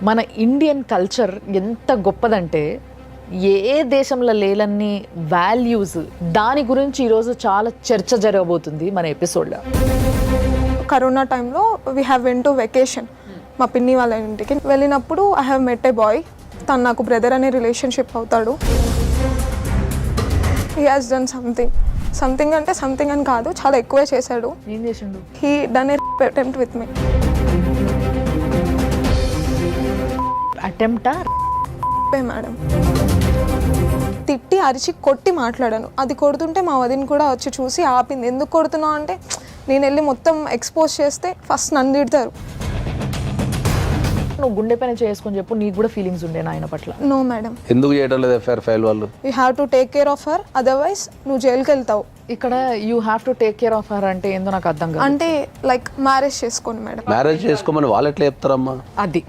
మన Indian culture ఎంత గొప్పదంటే ఏ దేశంలో లేలన్ని వాల్యూస్ దాని గురించి ఈరోజు చాలా చర్చ జరగబోతుంది మన ఎపిసోడ్లో. కరోనా టైంలో we have went to vacation మా పిన్ని వాళ్ళ ఇంటికి వెళ్ళినప్పుడు I have met a boy. తను నాకు బ్రదర్ అనే రిలేషన్షిప్ అవుతాడు. హీ హాజ్ డన్ సంథింగ్ అంటే సంథింగ్ అని కాదు, చాలా ఎక్కువే చేశాడు. ఏం చేసిండు? He done a attempt with me. అటెంప్టా? మేడం తిట్టి అరిచి కొట్టి మాట్లాడాను. అది కొడుతుంటే మా వదిన కూడా వచ్చి చూసి ఆపింది. ఎందుకు కొడుతున్నావు అంటే నేను వెళ్ళి మొత్తం ఎక్స్పోజ్ చేస్తే ఫస్ట్ నన్ను తిడతారు. నువ్వు గుండె పైన చేసుకొని చెప్పు, నీకు కూడా ఫీలింగ్స్ ఉండే ఆయన పట్ల. No madam. ఎందుకు చేయడం లేదు ఎఫ్ఐఆర్ ఫైల్ వాళ్ళు? You have to take care of her, otherwise నువ్వు జైలుకి వెళ్తావు. ఇక్కడ you have to take care of her అంటే ఏందో నాకు అర్థం కాదు. అంటే లైక్ మ్యారేజ్ చేసుకోండి మేడం. మ్యారేజ్ చేసుకోమని వాళ్ళు ఎట్లా చెప్తారమ్మా? అది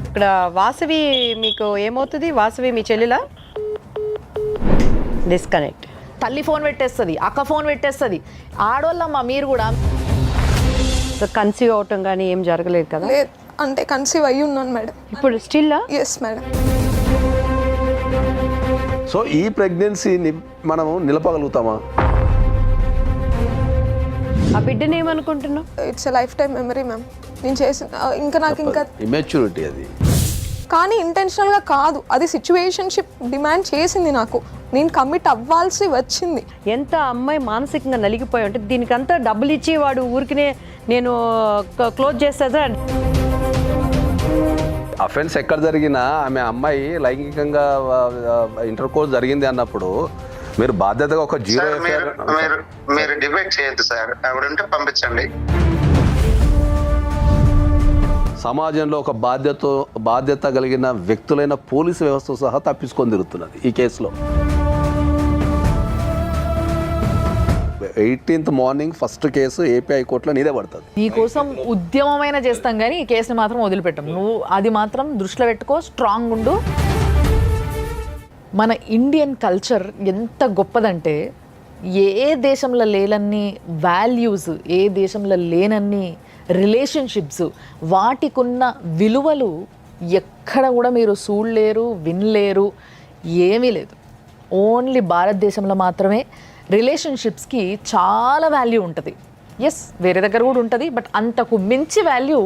ఇక్కడ వాసవి మీకు ఏమవుతుంది? వాసవి మీ చెల్లిలా? డిస్కనెక్ట్. తల్లి ఫోన్ పెట్టేస్తుంది, అక్క ఫోన్ పెట్టేస్తుంది. ఆడోళ్ళమ్మా మీరు కూడా. సో కన్సీవ్ అవటం కానీ ఏం జరగలేదు కదా? లేదు అంటే కన్సీవ్ అయ్యి ఉన్నాను మేడం. ఇప్పుడు స్టిల్? Yes madam. సో ఈ ప్రెగ్నెన్సీని మనము నిలపగలుగుతామా? ఆ బిడ్డని ఏమనుకుంటున్నావు? It's a life time memory ma'am. నేను చేసిన ఇంకా నాకు ఇంకా ఇమ్మెచ్యూరిటీ అది. కానీ ఇంటెన్షనల్గా కాదు, అది సిచ్యువేషన్షిప్ డిమాండ్ చేసింది. నాకు నేను కమిట్ అవ్వాల్సి వచ్చింది. ఎంత అమ్మాయి మానసికంగా నలిగిపోయి ఉంటే దీనికంతా డబ్బులు ఇచ్చి వాడు ఊరికినే నేను క్లోజ్ చేస్తా. అఫెన్స్ ఎక్కడ జరిగినా ఆమె అమ్మాయి లైంగికంగా ఇంటర్ కోర్స్ జరిగింది అన్నప్పుడు మీరు బాధ్యతగా ఒక జీరో మీరు డిబేట్ చేయొద్దు సార్. ఆవిడంటే పంపించండి. సమాజంలో ఒక బాధ్యత కలిగిన వ్యక్తులైన పోలీసు వ్యవస్థ సహా తప్పించుకొని తిరుగుతున్నది ఈ కేసులో. 18th morning first case AP హైకోర్టులో నీదే పడుతుంది. నీకోసం ఉద్యమమైన చేస్తాం కానీ ఈ కేసుని మాత్రం వదిలిపెట్టాం. నువ్వు అది మాత్రం దృష్టిలో పెట్టుకో, స్ట్రాంగ్ ఉండు. మన ఇండియన్ కల్చర్ ఎంత గొప్పదంటే ఏ దేశంలో లేనన్ని వాల్యూస్, ఏ దేశంలో లేనన్ని రిలేషన్షిప్స్, వాటికున్న విలువలు ఎక్కడ కూడా మీరు చూడలేరు, వినలేరు. ఏమీ లేదు. ఓన్లీ భారతదేశంలో మాత్రమే రిలేషన్షిప్స్కి చాలా వాల్యూ ఉంటుంది. ఎస్, వేరే దగ్గర కూడా ఉంటుంది, బట్ అంతకు మించి వాల్యూ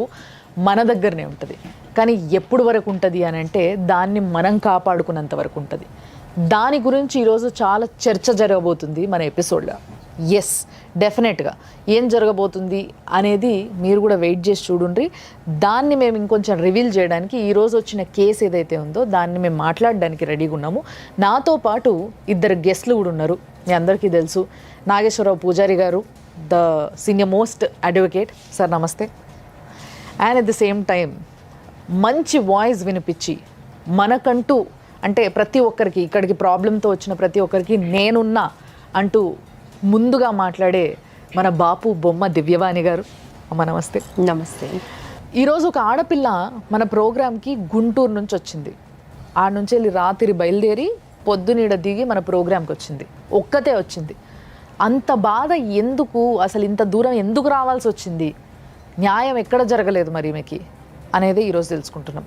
మన దగ్గరనే ఉంటుంది. కానీ ఎప్పుడు వరకు ఉంటుంది అని అంటే దాన్ని మనం కాపాడుకున్నంత వరకు ఉంటుంది. దాని గురించి ఈరోజు చాలా చర్చ జరగబోతుంది మన ఎపిసోడ్లో. ఎస్, డెఫినెట్గా ఏం జరగబోతుంది అనేది మీరు కూడా వెయిట్ చేసి చూడండి. దాన్ని మేము ఇంకొంచెం రివీల్ చేయడానికి ఈరోజు వచ్చిన కేసు ఏదైతే ఉందో దాన్ని మేము మాట్లాడడానికి రెడీగా ఉన్నాము. నాతో పాటు ఇద్దరు గెస్ట్లు కూడా ఉన్నారు. మీ అందరికీ తెలుసు, నాగేశ్వరరావు పూజారి గారు, the senior most advocate. Sir నమస్తే. And at the same time మంచి వాయిస్ వినిపించి మనకంటూ అంటే ప్రతి ఒక్కరికి ఇక్కడికి ప్రాబ్లంతో వచ్చిన ప్రతి ఒక్కరికి నేనున్నా అంటూ ముందుగా మాట్లాడే మన బాపు బొమ్మ దివ్యవాణి గారు. అమ్మ నమస్తే. నమస్తే. ఈరోజు ఒక ఆడపిల్ల మన ప్రోగ్రామ్కి గుంటూరు నుంచి వచ్చింది. ఆ నుంచి వెళ్ళి రాత్రి బయలుదేరి పొద్దునీడ దిగి మన ప్రోగ్రామ్కి వచ్చింది. ఒక్కతే వచ్చింది. అంత బాధ ఎందుకు, అసలు ఇంత దూరం ఎందుకు రావాల్సి వచ్చింది, న్యాయం ఎక్కడ జరగలేదు మరి ఈమెకి అనేది ఈరోజు తెలుసుకుంటున్నాం.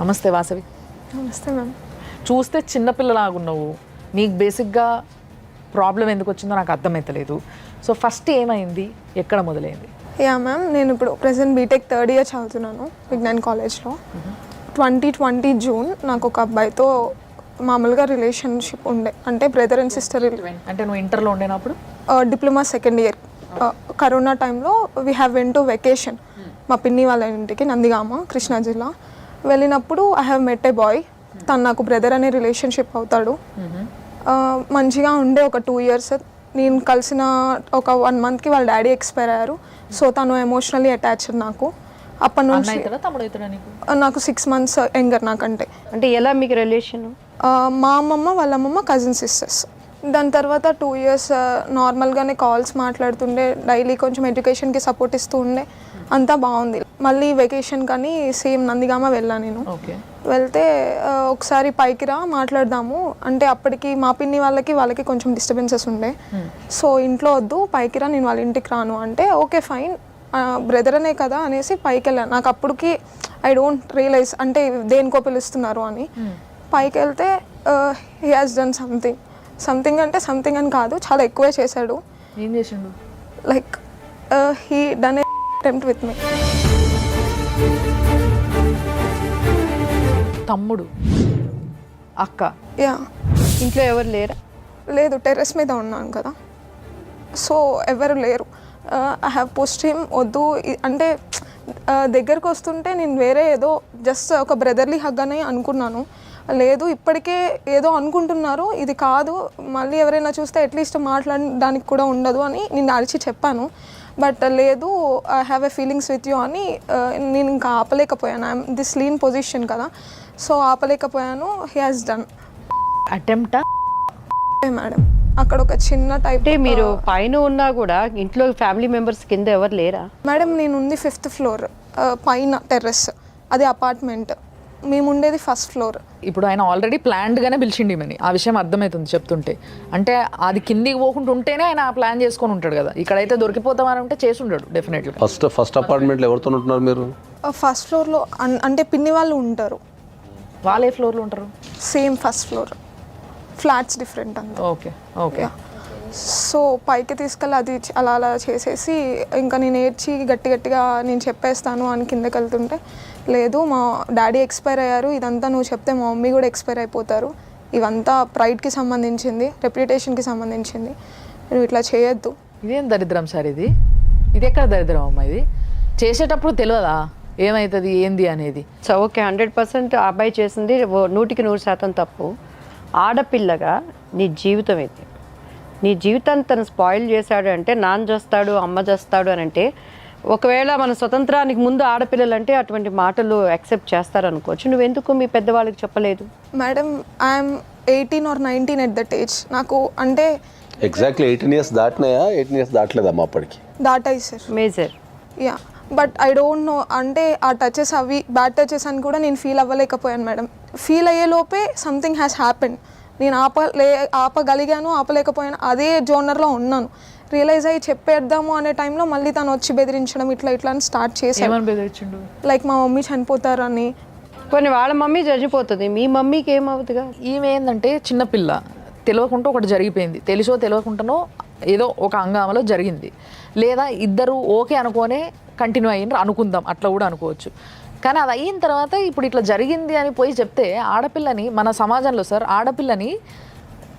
నమస్తే వాసవి. నమస్తే మ్యామ్. చూస్తే చిన్నపిల్లలాగున్నావు. నీకు బేసిక్గా ప్రాబ్లం ఎందుకు వచ్చిందో నాకు అర్థమవుతలేదు. సో ఫస్ట్ ఏమైంది, ఎక్కడ మొదలైంది? యా మ్యామ్, నేను ఇప్పుడు ప్రెసెంట్ బీటెక్ 3rd ఇయర్ చదువుతున్నాను విజ్ఞాన్ కాలేజ్లో. 2020 జూన్ నాకు ఒక అబ్బాయితో మామూలుగా రిలేషన్షిప్ ఉండే, అంటే బ్రదర్ అండ్ సిస్టర్. అంటే నువ్వు ఇంటర్లో ఉండేనప్పుడు? Diploma 2nd year. కరోనా టైంలో we have went to vacation మా పిన్ని వాళ్ళ ఇంటికి, నందిగామ, కృష్ణా జిల్లా. వెళ్ళినప్పుడు I have met a boy. తను నాకు బ్రదర్ అనే రిలేషన్షిప్ అవుతాడు. మంచిగా ఉండే ఒక 2 years. నేను కలిసిన ఒక 1 monthకి వాళ్ళ డాడీ ఎక్స్పైర్ అయ్యారు. సో తను ఎమోషనల్లీ అటాచ్డ్ నాకు. అప్పటి నుంచి నాకు 6 months యంగర్ నాకంటే. అంటే ఎలా మీకు రిలేషన్? మా అమ్మమ్మ వాళ్ళ అమ్మమ్మ కజిన్ సిస్టర్స్. దాని తర్వాత 2 years నార్మల్గానే కాల్స్ మాట్లాడుతుండే, డైలీ కొంచెం ఎడ్యుకేషన్కి సపోర్ట్ ఇస్తూ ఉండే, అంతా బాగుంది. మళ్ళీ వెకేషన్ కానీ సేమ్ నందిగామ వెళ్ళాను నేను. వెళ్తే ఒకసారి పైకి రా మాట్లాడదాము అంటే అప్పటికి మా పిన్ని వాళ్ళకి కొంచెం డిస్టర్బెన్సెస్ ఉండే. సో ఇంట్లో వద్దు, పైకి రా, నేను వాళ్ళ ఇంటికి రాను అంటే ఓకే ఫైన్ బ్రదర్ అనే కదా అనేసి పైకి వెళ్ళాను. నాకు అప్పటికి ఐ డోంట్ రియలైజ్ అంటే దేనికో పిలుస్తున్నారు అని. పైకి వెళ్తే హీ హాజ్ డన్ సంథింగ్ అంటే సంథింగ్ అని కాదు, చాలా ఎక్కువే చేశాడు. ఏం చేసిండు? Like he done a attempt with me. తమ్ముడు, అక్క, యా. ఇంట్లో ఎవరు లేరా? లేదు, టెర్రస్ మీద ఉన్నాను కదా, సో ఎవరు లేరు. ఐ హ్యావ్ పోస్ట్ హిమ్ వద్దు అంటే దగ్గరకు వస్తుంటే నేను వేరే ఏదో జస్ట్ ఒక బ్రదర్లీ హగ్ అని అనుకున్నాను. లేదు, ఇప్పటికే ఏదో అనుకుంటున్నారు, ఇది కాదు, మళ్ళీ ఎవరైనా చూస్తే అట్లీస్ట్ మాట్లాడడానికి కూడా ఉండదు అని నేను అరిచి చెప్పాను. బట్ లేదు, I have a feelings with you అని నేను ఇంకా ఆపలేకపోయాను. ఐఎమ్ దిస్ లీన్ పొజిషన్ కదా, సో ఆపలేకపోయాను. హీ హాజ్ డన్ అటెంప్టా? మేడం అక్కడ ఒక చిన్న టైప్. అంటే మీరు పైన ఉన్నా కూడా ఇంట్లో ఫ్యామిలీ మెంబర్స్ కింద ఎవరు లేరా? మేడం నేను ఉంది 5th ఫ్లోర్, పైన టెర్రస్, అది అపార్ట్మెంట్, మేము ఉండేది 1st ఫ్లోర్. ఇప్పుడు ఆయన ఆల్రెడీ ప్లాన్డ్గానే పిలిచిండి మని, ఆ విషయం అర్థమవుతుంది చెప్తుంటే. అంటే అది కిందికి పోకుండా ఉంటేనే ఆయన ప్లాన్ చేసుకొని ఉంటాడు కదా. ఇక్కడైతే దొరికిపోతామని ఉంటే చేసి ఉండడు డెఫినెట్గా. ఫస్ట్ అపార్ట్మెంట్లో ఎవరితో ఉంటున్నారు మీరు? 1st ఫ్లోర్లో అంటే పిన్ని వాళ్ళు ఉంటారు. వాళ్ళు ఏ ఫ్లోర్లో ఉంటారు? Same 1st floor, flats different అంతే. Okay okay. సో పైకి తీసుకెళ్ళి అది అలా అలా చేసేసి ఇంకా నేను ఏడ్చి గట్టిగా నేను చెప్పేస్తాను అని కిందకి వెళ్తుంటే, లేదు మా డాడీ ఎక్స్పైర్ అయ్యారు, ఇదంతా నువ్వు చెప్తే మా మమ్మీ కూడా ఎక్స్పైర్ అయిపోతారు, ఇవంతా ప్రైడ్కి సంబంధించింది, రెప్యుటేషన్కి సంబంధించింది, నువ్వు ఇట్లా చేయొద్దు. ఇదేం దరిద్రం సార్ ఇది? ఇది ఎక్కడ దరిద్రం అమ్మా? ఇది చేసేటప్పుడు తెలియదా ఏమవుతుంది ఏంది అనేది? సో ఓకే, 100% ఆ అబ్బాయి చేసింది 100% తప్పు. ఆడపిల్లగా నీ జీవితం ఇది, నీ జీవితాన్ని తను స్పాయిల్ చేశాడు అంటే, నాన్న చేస్తాడు అమ్మ చేస్తాడు అని అంటే, ఒకవేళ మన స్వతంత్రానికి ముందు ఆడపిల్లలు అంటే అటువంటి మాటలు యాక్సెప్ట్ చేస్తారనుకోవచ్చు. నువ్వెందుకు మీ పెద్దవాళ్ళకి చెప్పలేదు? Madam I'm 18 or 19 at that age. నాకు అంటే ఎగ్జాక్ట్లీ 18 years దాటినాయా? 18 years దాటలేదమ్మా అప్పటికి? దాటాయి sir. Major. Yeah, but I don't know అంటే ఆ టచెస్ అవి బ్యాడ్ టచెస్ అని కూడా నేను ఫీల్ అవ్వలేకపోయాను మేడం. ఫీల్ అయ్యేలోపే సంథింగ్ హ్యాస్ హ్యాపెండ్. నేను ఆపగలిగాను, ఆపలేకపోయాను, అదే జోనర్లో ఉన్నాను. రియలైజ్ అయ్యి చెప్పేద్దాము అనే టైంలో మళ్ళీ తను వచ్చి బెదిరించడం ఇట్లా అని స్టార్ట్ చేశాను. బెదిరించిండు? లైక్ మా మమ్మీ చనిపోతారని. కొన్ని వాళ్ళ మమ్మీ చనిపోతుంది, మీ మమ్మీకి ఏమవుతుందిగా? ఈమె ఏంటంటే చిన్నపిల్ల, తెలియకుండా ఒకటి జరిగిపోయింది, తెలిసో తెలియకుండానో ఏదో ఒక హంగామలో జరిగింది, లేదా ఇద్దరు ఓకే అనుకోనే కంటిన్యూ అయ్యిండ్రు అనుకుందాం, అట్లా కూడా అనుకోవచ్చు. కానీ అది అయిన తర్వాత ఇప్పుడు ఇట్లా జరిగింది అని పోయి చెప్తే ఆడపిల్లని, మన సమాజంలో సార్ ఆడపిల్లని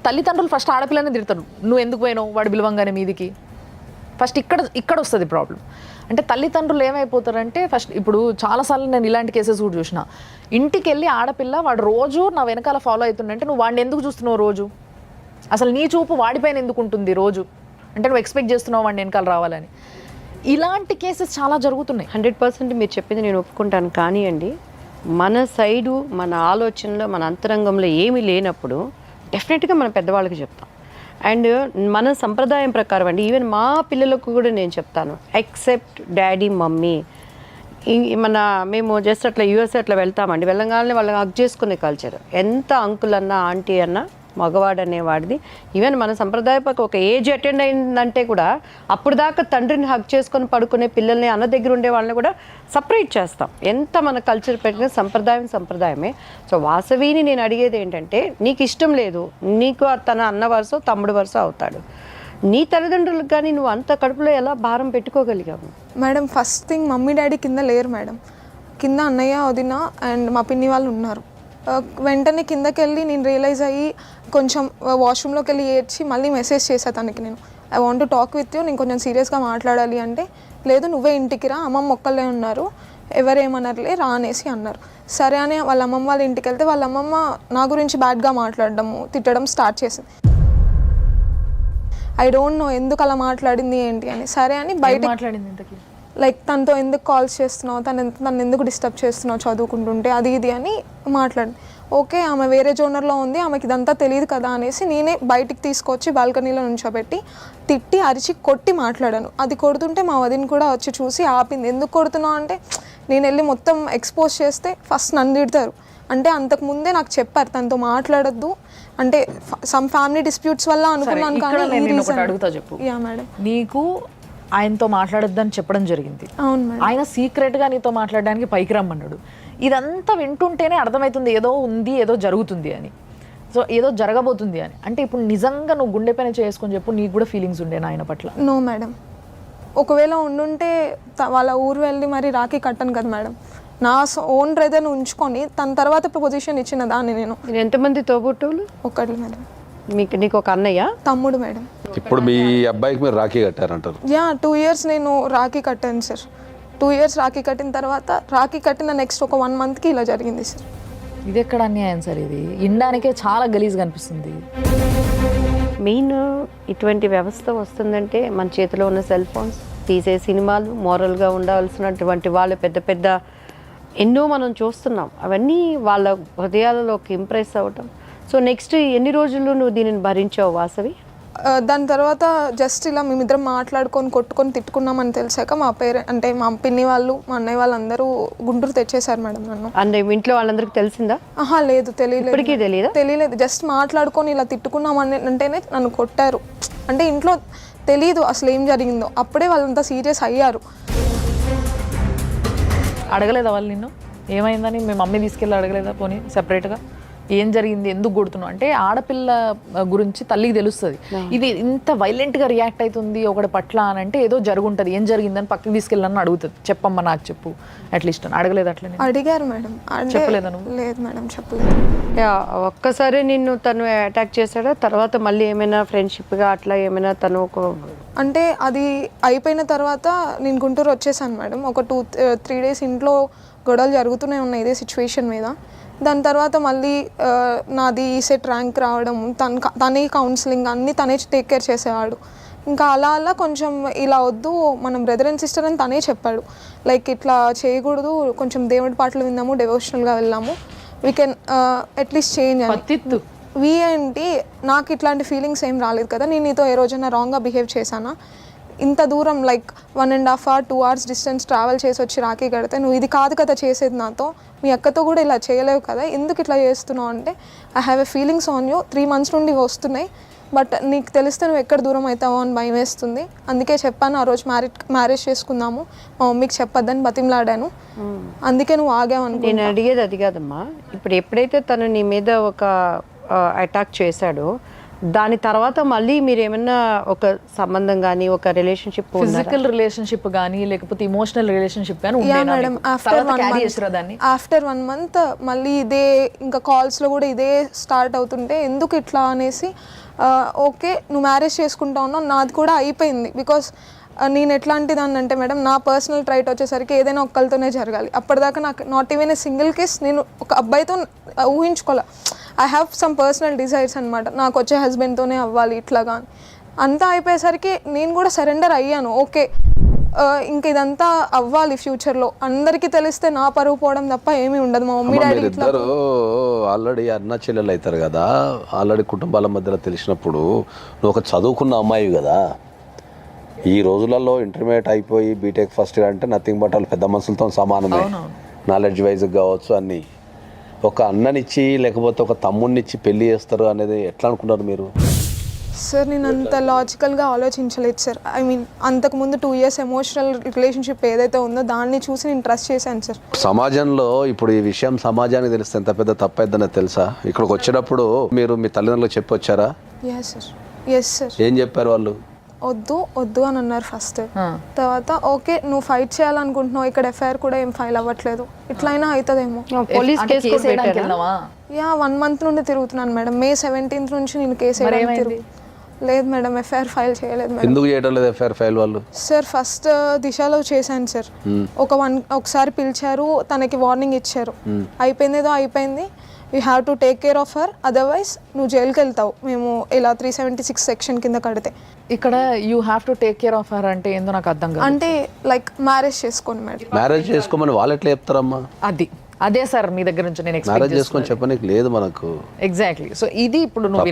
తల్లిదండ్రులు ఫస్ట్ ఆడపిల్లని తిడతారు, నువ్వు ఎందుకు పోయినావు వాడు పిలవంగానే మీదికి. ఫస్ట్ ఇక్కడ వస్తుంది ప్రాబ్లం. అంటే తల్లిదండ్రులు ఏమైపోతారంటే ఫస్ట్, ఇప్పుడు చాలాసార్లు నేను ఇలాంటి కేసెస్ కూడా చూసిన, ఇంటికి వెళ్ళి ఆడపిల్ల వాడు రోజు నా వెనకాల ఫాలో అవుతుందంటే నువ్వు వాడిని ఎందుకు చూస్తున్నావు రోజు? అసలు నీ చూపు వాడిపైన ఎందుకు ఉంటుంది రోజు? అంటే నువ్వు ఎక్స్పెక్ట్ చేస్తున్నావు వాడిని వెనకాల రావాలని. ఇలాంటి కేసెస్ చాలా జరుగుతున్నాయి. 100% మీరు చెప్పింది నేను ఒప్పుకుంటాను. కానీ అండి, మన సైడు, మన ఆలోచనలో, మన అంతరంగంలో ఏమీ లేనప్పుడు డెఫినెట్గా మన పెద్దవాళ్ళకి చెప్తాం. అండ్ మన సంప్రదాయం ప్రకారం అండి, ఈవెన్ మా పిల్లలకు కూడా నేను చెప్తాను, ఎక్సెప్ట్ డాడీ మమ్మీ. మేము జస్ట్ అట్లా యూఎస్ అట్లా వెళ్తామండి, వెళ్ళగానే వాళ్ళని హగ్ చేసుకునే కల్చర్. ఎంత అంకుల్ అన్నా ఆంటీ అన్నా మగవాడు అనేవాడిది. ఈవెన్ మన సంప్రదాయపక ఒక ఏజ్ అటెండ్ అయిందంటే కూడా అప్పుడు దాకా తండ్రిని హగ్ చేసుకొని పడుకునే పిల్లల్ని, అన్న దగ్గర ఉండే వాళ్ళని కూడా సపరేట్ చేస్తాం. ఎంత మన కల్చర్ పెట్టిన సంప్రదాయమే. సో వాసవిని నేను అడిగేది ఏంటంటే, నీకు ఇష్టం లేదు, నీకు తన అన్న వరుస తమ్ముడు వరుస అవుతాడు, నీ తల్లిదండ్రులకు కానీ నువ్వు అంత కడుపులో ఎలా భారం పెట్టుకోగలిగావు? Madam first thing, mummy daddy కింద లేరు మేడం, కింద అన్నయ్య వదిన అండ్ మా పిన్ని వాళ్ళు ఉన్నారు. వెంటనే కిందకి వెళ్ళి నేను రియలైజ్ అయ్యి కొంచెం వాష్రూమ్లోకి వెళ్ళి ఏడ్చి మళ్ళీ మెసేజ్ చేశాను తనకి, నేను I want to talk with you, నేను కొంచెం సీరియస్గా మాట్లాడాలి అంటే, లేదు నువ్వే ఇంటికి రా, అమ్మమ్మ ఒక్కళ్ళే ఉన్నారు, ఎవరేమన్నారులే రా అనేసి అన్నారు. సరే అని వాళ్ళ అమ్మమ్మ వాళ్ళ ఇంటికి వెళ్తే వాళ్ళ అమ్మమ్మ నా గురించి బ్యాడ్గా మాట్లాడడము, తిట్టడం స్టార్ట్ చేసింది. ఐ డోంట్ నో ఎందుకు అలా మాట్లాడింది ఏంటి అని. సరే అని బయట మాట్లాడింది ఇంతకీ, లైక్ తనతో ఎందుకు కాల్స్ చేస్తున్నావు, తను ఎందుకు డిస్టర్బ్ చేస్తున్నావు చదువుకుంటుంటే, అది ఇది అని మాట్లాడి. ఓకే, ఆమె వేరే జోనర్లో ఉంది, ఆమెకి ఇదంతా తెలియదు కదా అనేసి నేనే బయటికి తీసుకొచ్చి బాల్కనీలో నుంచోబెట్టి తిట్టి అరిచి కొట్టి మాట్లాడాను. అది కొడుతుంటే మా వదిన కూడా వచ్చి చూసి ఆపింది. ఎందుకు కొడుతున్నావు అంటే, నేను వెళ్ళి మొత్తం ఎక్స్పోజ్ చేస్తే ఫస్ట్ నన్ను తిడతారు. అంటే అంతకుముందే నాకు చెప్పారు తనతో మాట్లాడొద్దు అంటే, సమ్ ఫ్యామిలీ డిస్ప్యూట్స్ వల్ల అనుకున్నాను. కానీ అడుగుతా చెప్పు, యా మేడం, నీకు ఆయనతో మాట్లాడొద్దని చెప్పడం జరిగింది. అవును మేడం. ఆయన సీక్రెట్గా నీతో మాట్లాడడానికి పైకి రమ్మన్నాడు. ఇదంతా వింటుంటేనే అర్థమవుతుంది ఏదో ఉంది, ఏదో జరుగుతుంది అని. సో ఏదో జరగబోతుంది అని. అంటే ఇప్పుడు నిజంగా నువ్వు గుండె పైన చేసుకొని చెప్పు, నీకు కూడా ఫీలింగ్స్ ఉండేనా ఆయన పట్ల? No madam. ఒకవేళ ఉండుంటే వాళ్ళ ఊరు వెళ్ళి మరి రాఖీ కట్టను కదా మేడం. నా ఓన్ బ్రదర్ని ఉంచుకొని తన తర్వాత పొజిషన్ ఇచ్చిన దాన్ని నేను. మీరు ఎంతమంది తోబుట్టువులు? ఒకటి మేడం. నీకు ఒక అన్నయ్య, తమ్ముడు మేడం. ఇప్పుడు మీ అబ్బాయికి మీరు రాఖీ కట్టారంటారు? 2 years నేను రాఖీ కట్టాను సార్. 2 years రాఖీ కట్టిన తర్వాత రాఖీ కట్టిన నెక్స్ట్ ఒక 1 monthకి ఇలా జరిగింది సార్. ఇది ఎక్కడ అన్యాయం సార్? ఇది వినడానికే చాలా గలీజ్గా అనిపిస్తుంది. మెయిన్ ఇటువంటి వ్యవస్థ వస్తుందంటే మన చేతిలో ఉన్న సెల్ ఫోన్స్ తీసే సినిమాలు, మోరల్గా ఉండాల్సినటువంటి వాళ్ళు పెద్ద పెద్ద ఎన్నో మనం చూస్తున్నాం. అవన్నీ వాళ్ళ హృదయాలలోకి ఇంప్రెస్ అవ్వటం. సో నెక్స్ట్ ఎన్ని రోజులు నువ్వు దీనిని భరించావు వాసవి? దాని తర్వాత జస్ట్ ఇలా మేమిద్దరం మాట్లాడుకొని కొట్టుకొని తిట్టుకున్నామని తెలిసాక మా అంటే మా పిన్ని వాళ్ళు, మా అన్నయ్య వాళ్ళందరూ గుంటూరు తెచ్చేసారు మేడం నన్ను. అంటే ఇంట్లో వాళ్ళందరికీ తెలిసిందా? లేదు, తెలియలేదు. ఇప్పటికీ తెలియదా? తెలియలేదు. జస్ట్ మాట్లాడుకొని ఇలా తిట్టుకున్నామని అంటేనే నన్ను కొట్టారు. అంటే ఇంట్లో తెలీదు అసలు ఏం జరిగిందో. అప్పుడే వాళ్ళంతా సీరియస్ అయ్యారు. అడగలేదా వాళ్ళు నిన్ను ఏమైందని? మీ మమ్మీ తీసుకెళ్ళి అడగలేదా? పోనీ సెపరేట్గా ఏం జరిగింది, ఎందుకు కొడుతున్నావు అంటే? ఆడపిల్ల గురించి తల్లికి తెలుస్తుంది. ఇది ఇంత వైలెంట్గా రియాక్ట్ అవుతుంది ఒకటి పట్ల అని అంటే ఏదో జరుగుంటుంది. ఏం జరిగిందని పక్కకి తీసుకెళ్ళని అడుగుతుంది. చెప్పమ్మా నాకు చెప్పు అట్లీస్ట్ అని. అడగలేదు అట్లా? అడిగారు మేడం. చెప్పలేదా నువ్వు? లేదు మేడం, చెప్పలేదు. ఒక్కసారి నిన్ను తను అటాక్ చేశాడా? తర్వాత మళ్ళీ ఏమైనా ఫ్రెండ్షిప్గా అట్లా ఏమైనా తను అంటే అది అయిపోయిన తర్వాత నేను గుంటూరు వచ్చేసాను మేడం. ఒక 2-3 days ఇంట్లో గొడవలు జరుగుతూనే ఉన్నాయి ఇదే సిచ్యువేషన్ మీద. దాని తర్వాత మళ్ళీ నాది సెట్ ర్యాంక్ రావడం, తనే కౌన్సిలింగ్ అన్నీ తనే టేక్ కేర్ చేసేవాడు. ఇంకా అలా అలా కొంచెం ఇలా వద్దు, మనం బ్రదర్ అండ్ సిస్టర్ అని తనే చెప్పాడు. లైక్ ఇట్లా చేయకూడదు, కొంచెం దేవుడి పాటలు విందాము, డెవోషనల్గా వెళ్ళాము, వీ కెన్ అట్లీస్ట్ చేంజ్ అని. ఏంటి నాకు ఇట్లాంటి ఫీలింగ్స్ ఏం రాలేదు కదా, నేను నీతో ఏ రోజైనా రాంగ్గా బిహేవ్ చేశానా? ఇంత దూరం like 1.5 hours 2 hours distance travel చేసి వచ్చి రాఖీ కడితే నువ్వు ఇది కాదు కదా చేసేది నాతో, మీ అక్కతో కూడా ఇలా చేయలేవు కదా, ఎందుకు ఇట్లా చేస్తున్నావు అంటే I have a feelings on you, 3 months నుండి వస్తున్నాయి, బట్ నీకు తెలిస్తే నువ్వు ఎక్కడ దూరం అవుతావో అని భయం వేస్తుంది, అందుకే చెప్పాను ఆ రోజు మ్యారేజ్ చేసుకుందాము, మా మమ్మీకి చెప్పొద్దని బతిమలాడాను, అందుకే నువ్వు ఆగావు అనుకో. నేను అడిగేది అది కాదమ్మా. ఇప్పుడు ఎప్పుడైతే తను నీ మీద ఒక అటాక్ చేశాడో దాని తర్వాత మళ్ళీ మీరు ఏమన్నా ఒక సంబంధం కానీ ఒక రిలేషన్షిప్, ఫిజికల్ రిలేషన్షిప్ కానీ లేకపోతే ఇమోషనల్ రిలేషన్షిప్ కానీ మేడం ఆఫ్టర్ 1 month మళ్ళీ ఇదే ఇంకా కాల్స్లో కూడా ఇదే స్టార్ట్ అవుతుంటే ఎందుకు ఇట్లా అనేసి ఓకే నువ్వు మ్యారేజ్ చేసుకుంటా ఉన్నావు, నాది కూడా అయిపోయింది. బికాస్ నేను ఎట్లాంటి దాన్ని అంటే మేడం నా పర్సనల్ ట్రైట్ వచ్చేసరికి ఏదైనా ఒక్కరితోనే జరగాలి. అప్పటిదాకా నాకు not even a single case నేను ఒక అబ్బాయితో ఊహించుకోలే. I have some personal desires అనమాట, నాకు వచ్చే హస్బెండ్తోనే అవ్వాలి ఇట్లాగా. అంతా అయిపోయేసరికి నేను కూడా సరెండర్ అయ్యాను. ఓకే ఇంక ఇదంతా అవ్వాలి ఫ్యూచర్లో, అందరికీ తెలిస్తే నా పరువు పోవడం తప్ప ఏమీ ఉండదు. మా మమ్మీ డాడీ ఇద్దరు ఆల్రెడీ అన్న చెల్లెలు అవుతారు కదా, ఆల్రెడీ కుటుంబాల మధ్యలో తెలిసినప్పుడు నువ్వు ఒక చదువుకున్న అమ్మాయి కదా, ఈ రోజులలో ఇంటర్మీడియట్ అయిపోయి బీటెక్ ఫస్ట్ ఇయర్ అంటే నథింగ్ బట్ వాళ్ళు పెద్ద మనుషులతో సమానమే, నాలెడ్జ్ వైజ్ కావచ్చు అన్నీ. ఒక అన్ననిచ్చి లేకపోతే ఒక తమ్ముడినిచ్చి పెళ్లి చేస్తారు అనేది ఎట్లా అనుకుంటారు మీరు? సార్ నేను అంత లాజికల్గా ఆలోచించలేదు సార్. ఐ మీన్ అంతకుముందు 2 years ఎమోషనల్ రిలేషన్షిప్ ఏదైతే ఉందో దాన్ని చూసి నేను ట్రస్ట్ చేశాను సార్. సమాజంలో ఇప్పుడు ఈ విషయం సమాజానికి తెలిస్తే ఎంత పెద్ద తప్పైందని తెలుసా? ఇక్కడికి వచ్చేటప్పుడు మీరు మీ తల్లిదండ్రులకు చెప్పొచ్చారా? Yes sir. ఏం చెప్పారు వాళ్ళు? వద్దు అని అన్నారు ఫస్ట్. తర్వాత ఓకే నువ్వు ఫైట్ చేయాలనుకుంటున్నావు, ఇక్కడ ఎఫ్ఐఆర్ కూడా ఏం ఫైల్ అవ్వట్లేదు, ఇట్లయినా అవుతుందేమో. పోలీస్ కేసు 1 month నుండి తిరుగుతున్నాను మేడం. May 17th నుంచి నేను కేసు వేయడానికి లేదు మేడం, ఎఫ్ఐఆర్ ఫైల్ చేయలేదు మేడం. ఎందుకు చేయడం లేదు ఎఫ్ఐఆర్ ఫైల్ వాళ్ళు? సార్ ఫస్ట్ దిశలో చేశాను సార్, ఒకసారి పిలిచారు, తనకి వార్నింగ్ ఇచ్చారు, అయిపోయింది ఏదో అయిపోయింది, you have to take care of her, otherwise నువ్వు జైలుకి వెళ్తావు మేము ఇలా 376 సెక్షన్ కింద కడితే. ఇక్కడ you have to take care of her అంటే ఏందో నాకు అర్థం కాదు. అంటే లైక్ మ్యారేజ్ చేసుకోండి మేడం. మ్యారేజ్ చేసుకోమని వాళ్ళు ఎట్లా చెప్తారమ్మా? అదే సార్ మీ దగ్గర నుంచి నేను మ్యారేజ్ చేసుకొని చెప్పడానికి లేదు మనకు. ఎగ్జాక్ట్లీ. సో ఇది ఇప్పుడు నువ్వు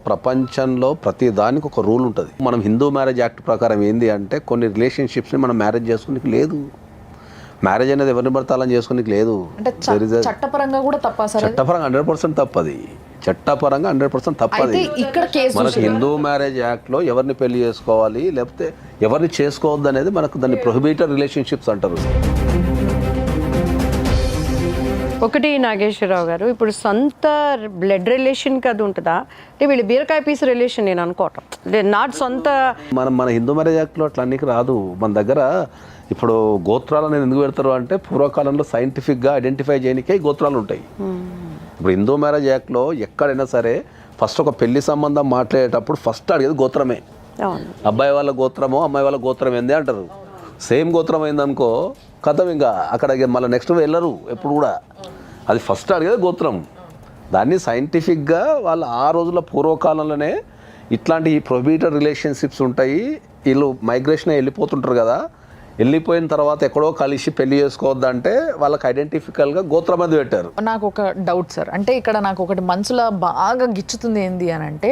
ప్రపంచంలో ప్రతి దానికి ఒక రూల్ ఉంటుంది. మనం హిందూ మ్యారేజ్ యాక్ట్ ప్రకారం ఏంది అంటే కొన్ని రిలేషన్షిప్స్ని మనం మ్యారేజ్ చేసుకోనికి లేదు, మ్యారేజ్ అనేది ఎవరిని పడితే అలా చేసుకోనికి లేదు. చట్టపరంగా కూడా తప్ప సార్? చట్టపరంగా 100% తప్పది. చట్టపరంగా 100% తప్పది. అయితే ఇక్కడ కేసు మనకు హిందూ మ్యారేజ్ యాక్ట్లో ఎవరిని పెళ్లి చేసుకోవాలి లేకపోతే ఎవరిని చేసుకోవద్దు అనేది మనకు దాన్ని ప్రొహిబిటెడ్ రిలేషన్షిప్స్ అంటారు. ఒకటి నాగేశ్వరరావు గారు, ఇప్పుడు సొంత బ్లడ్ రిలేషన్ అది ఉంటుందా అంటే వీళ్ళు బీరకాయ పీస్ రిలేషన్ నేను అనుకోవటం నాట్ సొంత. మన హిందూ మ్యారేజ్ యాక్ట్లో అట్లా అన్నికి రాదు. మన దగ్గర ఇప్పుడు గోత్రాలను ఎందుకు పెడతారు అంటే పూర్వకాలంలో సైంటిఫిక్గా ఐడెంటిఫై చేయడానికే గోత్రాలు ఉంటాయి. ఇప్పుడు హిందూ మ్యారేజ్ యాక్ట్లో ఎక్కడైనా సరే ఫస్ట్ ఒక పెళ్లి సంబంధం మాట్లాడేటప్పుడు ఫస్ట్ అడిగేది గోత్రమే. అబ్బాయి వాళ్ళ గోత్రమో అమ్మాయి వాళ్ళ గోత్రం ఏంది అంటారు. సేమ్ గోత్రం అయిందనుకో కథం, ఇంకా అక్కడ మళ్ళీ నెక్స్ట్ వెళ్ళరు ఎప్పుడు కూడా. అది ఫస్ట్ అడిగేది గోత్రం. దాన్ని సైంటిఫిక్గా వాళ్ళు ఆ రోజుల పూర్వకాలంలోనే ఇట్లాంటి ప్రొహిబిటెడ్ రిలేషన్షిప్స్ ఉంటాయి. వీళ్ళు మైగ్రేషన్ వెళ్ళిపోతుంటారు కదా, వెళ్ళిపోయిన తర్వాత ఎక్కడో కలిసి పెళ్లి చేసుకోవద్దంటే వాళ్ళకి ఐడెంటిఫికల్గా గోత్రం అది పెట్టారు. నాకు ఒక డౌట్ సార్, అంటే ఇక్కడ నాకు ఒకటి మనసులో బాగా గిచ్చుతుంది ఏంది అని అంటే,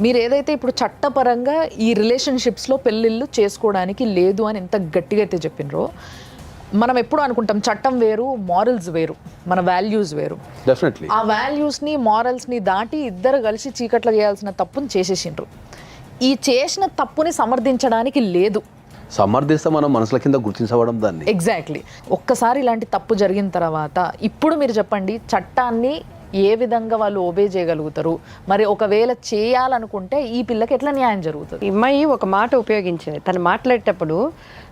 మీరు ఏదైతే ఇప్పుడు చట్టపరంగా ఈ రిలేషన్షిప్స్లో పెళ్ళిళ్ళు చేసుకోవడానికి లేదు అని ఎంత గట్టిగా అయితే చెప్పినరో, మనం ఎప్పుడు అనుకుంటాం చట్టం వేరు మారల్స్ వేరు, మన వాల్యూస్ వేరు. డెఫినెట్లీ ఆ వాల్యూస్ని మారల్స్ని దాటి ఇద్దరు కలిసి చీకట్లో చేయాల్సిన తప్పుని చేసేసిండ్రు. ఈ చేసిన తప్పుని సమర్థించడానికి లేదు. సమర్థిస్తే మనం మనసుల కింద గుర్తించబడం దాన్ని. ఎగ్జాక్ట్లీ. ఒక్కసారి ఇలాంటి తప్పు జరిగిన తర్వాత ఇప్పుడు మీరు చెప్పండి, చట్టాన్ని ఏ విధంగా వాళ్ళు ఓబే చేయగలుగుతారు? మరి ఒకవేళ చేయాలనుకుంటే ఈ పిల్లకి ఎట్లా న్యాయం జరుగుతుంది? ఈ అమ్మాయి ఒక మాట ఉపయోగించింది. తను మాట్లాడేటప్పుడు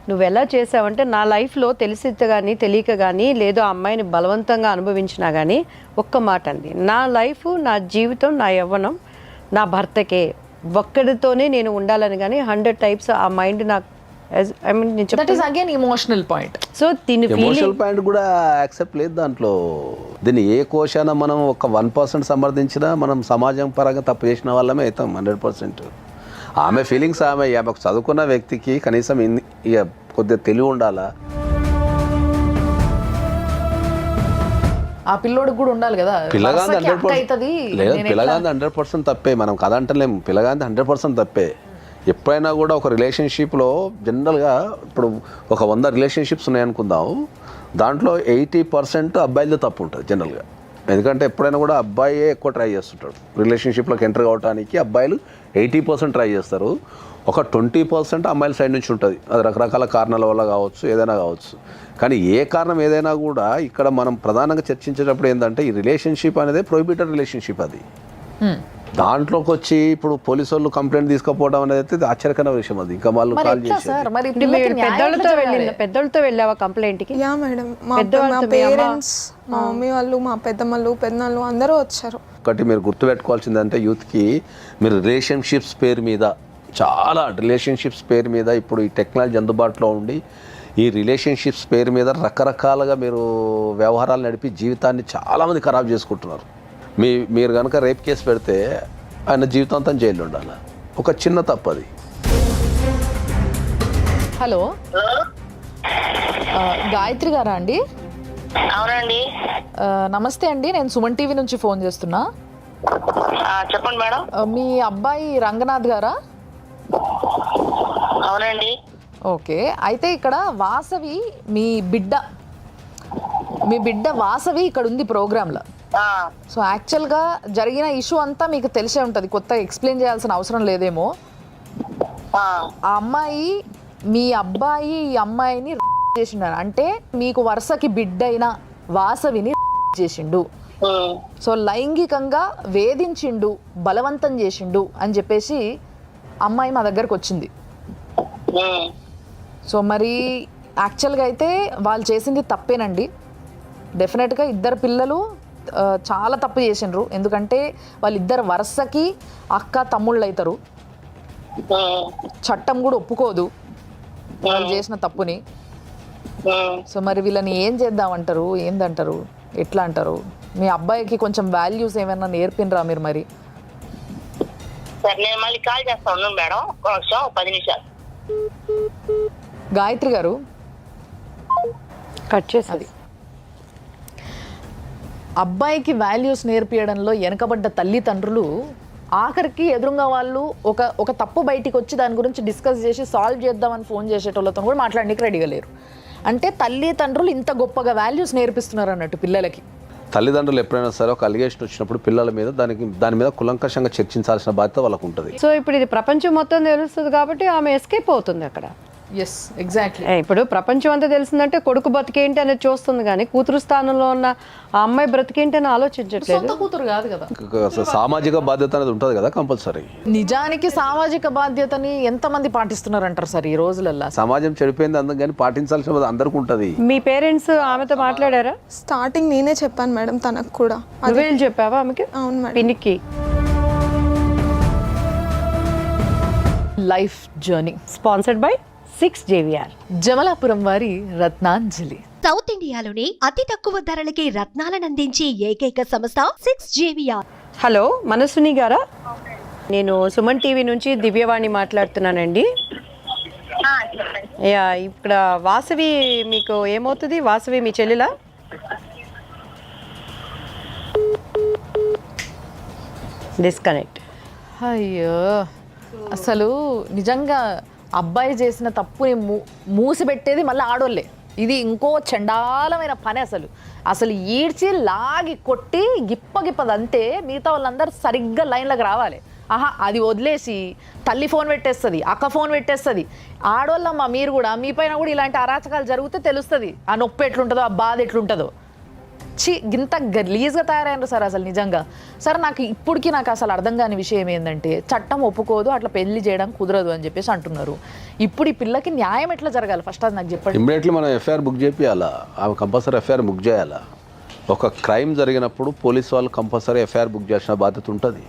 నువ్వు ఎలా చేసావంటే, నా లైఫ్లో తెలిసి కానీ తెలియక కానీ లేదు ఆ అమ్మాయిని బలవంతంగా అనుభవించినా కానీ ఒక్క మాట అంది, నా లైఫ్, నా జీవితం, నా యవ్వనం నా భర్తకే, ఒక్కడితోనే నేను ఉండాలని. కానీ 100 టైప్స్ ఆ మైండ్ నాకు that is again emotional point. So దీని ఎమోషనల్ పాయింట్ కూడా యాక్సెప్ట్ లేదు దాంట్లో. దీన్ని ఏ కోశాన మనం ఒక 1% సమర్థించినా మనం సమాజం పరంగా తప్పు చేసిన వాళ్ళమే అవుతాం 100%. ఆమె ఫీలింగ్స్ ఆమెకు చదువుకున్న వ్యక్తికి కనీసం ఇక కొద్దిగా తెలివి ఉండాలా. ఆ పిల్లోడికి కూడా ఉండాలి కదా. పిల్లగాంది 100% తప్పే, మనం కదంటలేము. పిల్లగాంది 100% తప్పే. ఎప్పుడైనా కూడా ఒక రిలేషన్షిప్లో జనరల్గా ఇప్పుడు ఒక 100 రిలేషన్షిప్స్ ఉన్నాయనుకుందాం, దాంట్లో 80% అబ్బాయిలతో తప్పు ఉంటుంది జనరల్గా. ఎందుకంటే ఎప్పుడైనా కూడా అబ్బాయే ఎక్కువ ట్రై చేస్తుంటాడు రిలేషన్షిప్లోకి ఎంటర్ కావడానికి. అబ్బాయిలు 80% ట్రై చేస్తారు, ఒక 20% అమ్మాయిల సైడ్ నుంచి ఉంటుంది. అది రకరకాల కారణాల వల్ల కావచ్చు, ఏదైనా కావచ్చు. కానీ ఏ కారణం ఏదైనా కూడా ఇక్కడ మనం ప్రధానంగా చర్చించేటప్పుడు ఏంటంటే ఈ రిలేషన్షిప్ అనేది ప్రొహిబిటెడ్ రిలేషన్షిప్. అది దాంట్లోకి వచ్చి ఇప్పుడు పోలీసు వాళ్ళు కంప్లైంట్ తీసుకుపోవడం అనేది అయితే ఆశ్చర్యకరమైన విషయం. అది ఇంకా వాళ్ళు కాల్ చేసి పెద్దలతో వెళ్ళావా కంప్లైంట్కి? యా మేడం, మా పేరెంట్స్, మా మమ్మీ వాళ్ళు, మా పెద్దమ్మలు, పెద్దనాళ్ళు అందరూ వచ్చారు. ఒకటి మీరు గుర్తుపెట్టుకోవాల్సిందంటే యూత్కి, మీరు రిలేషన్షిప్స్ పేరు మీద చాలా రిలేషన్షిప్స్ పేరు మీద ఇప్పుడు ఈ టెక్నాలజీ అందుబాటులో ఉండి ఈ రిలేషన్షిప్స్ పేరు మీద రకరకాలుగా మీరు వ్యవహారాలు నడిపి జీవితాన్ని చాలామంది ఖరాబ్ చేసుకుంటున్నారు. మీరు కనుక రేప్ కేసు పెడితే ఆయన జీవితాంతం జైల్లో ఉండాలి. ఒక చిన్న తప్పది. హలో, గాయత్రి గారా అండి? అవునండి. నమస్తే అండి, నేను సుమన్ టీవీ నుంచి ఫోన్ చేస్తున్నా. చెప్పండి మేడం. మీ అబ్బాయి రంగనాథ్ గారా? అవునండి. ఓకే, అయితే ఇక్కడ వాసవి మీ బిడ్డ వాసవి ఇక్కడ ఉంది ప్రోగ్రాంలో. సో యాక్చువల్గా జరిగిన ఇష్యూ అంతా మీకు తెలిసే ఉంటుంది, కొత్త ఎక్స్ప్లెయిన్ చేయాల్సిన అవసరం లేదేమో. ఆ అమ్మాయి మీ అబ్బాయి ఈ అమ్మాయిని చేసిండు, అంటే మీకు వరుసకి బిడ్డైన వాసవిని చేసిండు. సో లైంగికంగా వేధించిండు, బలవంతం చేసిండు అని చెప్పేసి అమ్మాయి మా దగ్గరకు వచ్చింది. సో మరి యాక్చువల్గా అయితే వాళ్ళు చేసింది తప్పేనండి. డెఫినెట్గా ఇద్దరు పిల్లలు చాలా తప్పు చేసిండ్రు. ఎందుకంటే వాళ్ళిద్దరు వరుసకి అక్క తమ్ముళ్ళు అవుతారు. చట్టం కూడా ఒప్పుకోదు వాళ్ళు చేసిన తప్పుని. సో మరి వీళ్ళని ఏం చేద్దామంటారు, ఏందంటారు, ఎట్లా అంటారు? మీ అబ్బాయికి కొంచెం వాల్యూస్ ఏమైనా నేర్పినరా మీరు? మరి నేను మళ్ళీ కాల్ చేస్తాను మేడం, 10 నిమిషాలు. గాయత్రి గారు కట్ చేసేది. అబ్బాయికి వాల్యూస్ నేర్పియడంలో వెనకబడ్డ తల్లిదండ్రులు ఆఖరికి ఎదురుగా వాళ్ళు ఒక తప్పు బయటికి వచ్చి దాని గురించి డిస్కస్ చేసి సాల్వ్ చేద్దామని ఫోన్ చేసేటోళ్ళతో కూడా మాట్లాడడానికి రెడీగా లేరు. అంటే తల్లిదండ్రులు ఇంత గొప్పగా వాల్యూస్ నేర్పిస్తున్నారు అన్నట్టు పిల్లలకి. తల్లిదండ్రులు ఎప్పుడైనా సరే ఒక అలిగేషన్ వచ్చినప్పుడు పిల్లల మీద దాని మీద కులంకషంగా చర్చించాల్సిన బాధ్యత వాళ్ళకు ఉంటుంది. సో ఇప్పుడు ఇది ప్రపంచం మొత్తం తెలుస్తుంది కాబట్టి ఆమె ఎస్కేప్ అవుతుంది అక్కడ. Yes exactly. ఇప్పుడు ప్రపంచం అంతా తెలిసిందంటే కొడుకు బతికేంటి అనేది చూస్తుంది, కానీ కూతురు స్థానంలో ఉన్న ఆ అమ్మాయి బ్రతికేంటి అని ఆలోచించట్లేదు. సొంత కూతురు కాదు కదా. సామాజిక బాధ్యత అనేది ఉంటుంది కదా కంపల్సరీ. నిజానికి సామాజిక బాధ్యతని ఎంతమంది పాటిస్తున్నారంటారు సార్ ఈ రోజులల్లో? సమాజం చెడిపోయింది అందుకని పాటించాల్సిన బాధ్యత అందరికీ ఉంటుంది. మీ పేరెంట్స్ ఆమెతో మాట్లాడారా? స్టార్టింగ్ నేనే చెప్పాను మేడం తనకు కూడా. నువ్వేం చెప్పావా ఆమెకి? అవును మేడం. పినికి life journey sponsored by 6 JVR. Jamalapuram వారి రత్నాంజలి. సౌత్ ఇండియాలోనే అతి తక్కువ ధరలకి రత్నాలనందించే ఏకైక సంస్థ 6 JVR. హలో మనస్విని గారా? నేను సుమన్ టీవీ నుంచి దివ్యవాణి మాట్లాడుతున్నానండి. యా, ఇక్కడ వాసవి మీకు ఏమవుతుంది? వాసవి మీ చెల్లెలా? డిస్కనెక్ట్. అయ్యో, అసలు నిజంగా అబ్బాయి చేసిన తప్పుని మూసిపెట్టేది మళ్ళీ ఆడోళ్ళే. ఇది ఇంకో చండాలమైన పని. అసలు ఈడ్చి లాగి కొట్టి గిప్పదంతే. మిగతా వాళ్ళందరూ సరిగ్గా లైన్లోకి రావాలి. ఆహా, అది వదిలేసి తల్లి ఫోన్ పెట్టేస్తుంది, అక్క ఫోన్ పెట్టేస్తుంది. ఆడోళ్ళమ్మ మీరు కూడా, మీ పైన కూడా ఇలాంటి అరాచకాలు జరిగితే తెలుస్తుంది ఆ నొప్పి ఎట్లుంటుందో, ఆ బాధ ఎట్లుంటుందో. గింత గలీజ్గా తయారైనారు సార్ అసలు నిజంగా. సార్ ఇప్పటికీ నాకు అసలు అర్థం కాని విషయం ఏంటంటే, చట్టం ఒప్పుకోదు, అట్లా పెళ్లి చేయడం కుదరదు అని చెప్పేసి అంటున్నారు. ఇప్పుడు ఈ పిల్లకి న్యాయం ఎట్లా జరగాలి ఫస్ట్ అది నాకు చెప్పండి. ఇమ్మీడియట్లీ మనం ఎఫ్ఐఆర్ బుక్ చేయాలా? ఆమె కంపల్సరీ ఎఫ్ఐఆర్ బుక్ చేయాలా? ఒక క్రైమ్ జరిగినప్పుడు పోలీస్ వాళ్ళు కంపల్సరీ ఎఫ్ఐఆర్ బుక్ చేయాల్సిన బాధ్యత ఉంటుంది.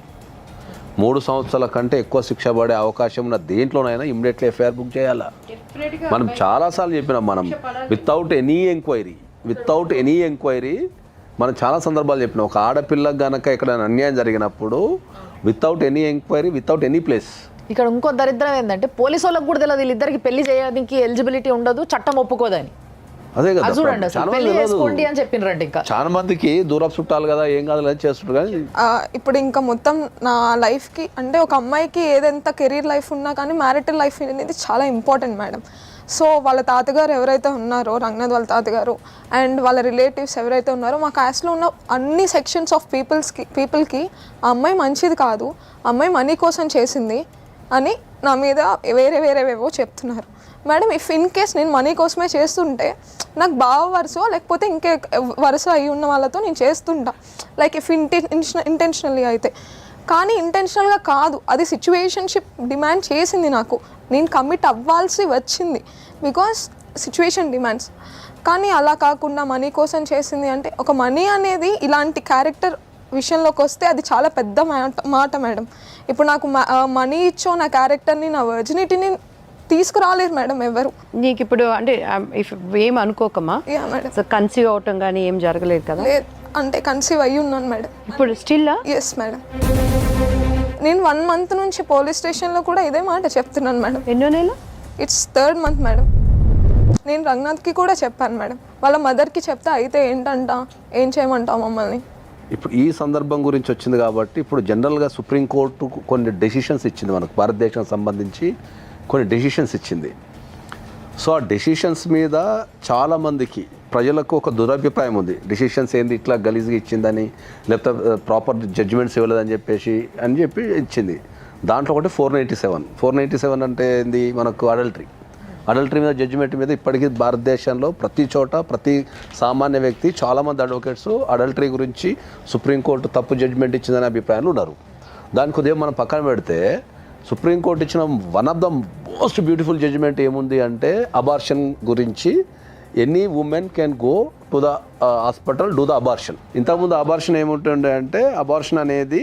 3 సంవత్సరాల కంటే ఎక్కువ శిక్ష పడే అవకాశం ఉన్న దేంట్లోనైనా ఇమ్మీడియట్లీ ఎఫ్ఐఆర్ బుక్ చేయాలా? మనం చాలాసార్లు చెప్పినాం, మనం వితౌట్ ఎనీ ఎంక్వైరీ మనం చాలా సందర్భాలు చెప్పినాం. ఒక ఆడపిల్లకు గనక ఎక్కడైనా అన్యాయం జరిగినప్పుడు without any enquiry, without any place. ఇక్కడ ఇంకో దరిద్రం ఏంటంటే, పోలీసు వాళ్ళకి కూడా తెలియదు వీళ్ళిద్దరికి పెళ్లి చేయడానికి ఎలిజిబిలిటీ ఉండదు, చట్టం ఒప్పుకోదని. అదే కదా చూడండి, అసలు పెళ్లి చేసుకోండి అని చెప్పినరండి. ఇంకా చాలా మందికి దూరపు చుట్టాలు కదా, ఏం కాదు అని చేస్తుంటారు. కానీ ఇప్పుడు ఇంకా మొత్తం నా లైఫ్కి అంటే ఒక అమ్మాయికి ఏదెంత కెరీర్ లైఫ్ ఉన్నా కానీ మ్యారిటల్ లైఫ్ అనేది చాలా ఇంపార్టెంట్ మేడం. సో వాళ్ళ తాతగారు ఎవరైతే ఉన్నారో, రంగనాథ్ వాళ్ళ తాతగారు అండ్ వాళ్ళ రిలేటివ్స్ ఎవరైతే ఉన్నారో, మా కాస్ట్లో ఉన్న అన్ని సెక్షన్స్ ఆఫ్ పీపుల్కి ఆ అమ్మాయి మంచిది కాదు, అమ్మాయి మనీ కోసం చేసింది అని నా మీద వేరేవేవో చెప్తున్నారు మేడం. ఇఫ్ ఇన్ కేస్ నేను మనీ కోసమే చేస్తుంటే నాకు బావ వరుసో లేకపోతే ఇంకే వరుస అయి ఉన్న వాళ్ళతో నేను చేస్తుంటా, లైక్ ఇఫ్ ఇంటెన్షనల్లీ అయితే. కానీ ఇంటెన్షనల్గా కాదు, అది సిచ్యువేషన్షిప్ డిమాండ్ చేసింది నాకు. నేను కమిట్ అవ్వాల్సి వచ్చింది బికాస్ సిచ్యువేషన్ డిమాండ్స్. కానీ అలా కాకుండా మనీ కోసం చేసింది అంటే, ఒక మనీ అనేది ఇలాంటి క్యారెక్టర్ విషయంలోకి వస్తే అది చాలా పెద్ద మాట మేడం. ఇప్పుడు నాకు మనీ ఇచ్చో నా క్యారెక్టర్ని, నా వర్జినిటీని తీసుకురాలేరు మేడం ఎవరు. నీకు ఇప్పుడు అంటే ఏం అనుకోకమ్మా, మేడం కన్సీవ్ అవటం కానీ ఏం జరగలేదు కదా? లేదు, అంటే కన్సీవ్ అయ్యి ఉన్నాను మేడం. ఇప్పుడు స్టిల్? Yes madam. నేను 1 month నుంచి పోలీస్ స్టేషన్లో కూడా ఇదే మాట చెప్తున్నాను మేడం. ఎన్నో నెల? It's 3rd month madam. నేను రంగనాథ్కి కూడా చెప్పాను మేడం, వాళ్ళ మదర్కి చెప్తే అయితే ఏంటంట, ఏం చేయమంటావు మమ్మల్ని. ఇప్పుడు ఈ సందర్భం గురించి వచ్చింది కాబట్టి, ఇప్పుడు జనరల్గా సుప్రీంకోర్టు కొన్ని డెసిషన్స్ ఇచ్చింది మనకు, భారతదేశం సంబంధించి కొన్ని డెసిషన్స్ ఇచ్చింది. సో ఆ డెసిషన్స్ మీద చాలామందికి ప్రజలకు ఒక దురభిప్రాయం ఉంది. డెసిషన్స్ ఏంది ఇట్లా గలీజ్గా ఇచ్చిందని, లేకపోతే ప్రాపర్ జడ్జిమెంట్స్ ఇవ్వలేదని చెప్పి ఇచ్చింది. దాంట్లో ఒకటి 497 అంటే ఏంది, మనకు అడల్టరీ మీద జడ్జిమెంట్ మీద ఇప్పటికీ భారతదేశంలో ప్రతి చోట ప్రతి సామాన్య వ్యక్తి చాలామంది అడ్వకేట్స్ అడల్టరీ గురించి సుప్రీంకోర్టు తప్పు జడ్జిమెంట్ ఇచ్చిందనే అభిప్రాయాలు ఉన్నారు. దాని కొద్దిగా మనం పక్కన పెడితే, సుప్రీంకోర్టు ఇచ్చిన one of the most beautiful judgement ఏముంది అంటే, అబార్షన్ గురించి any women can go to the hospital do the abortion. ఇంతకుముందు అబార్షన్ ఏముంటుండే అంటే, అబార్షన్ అనేది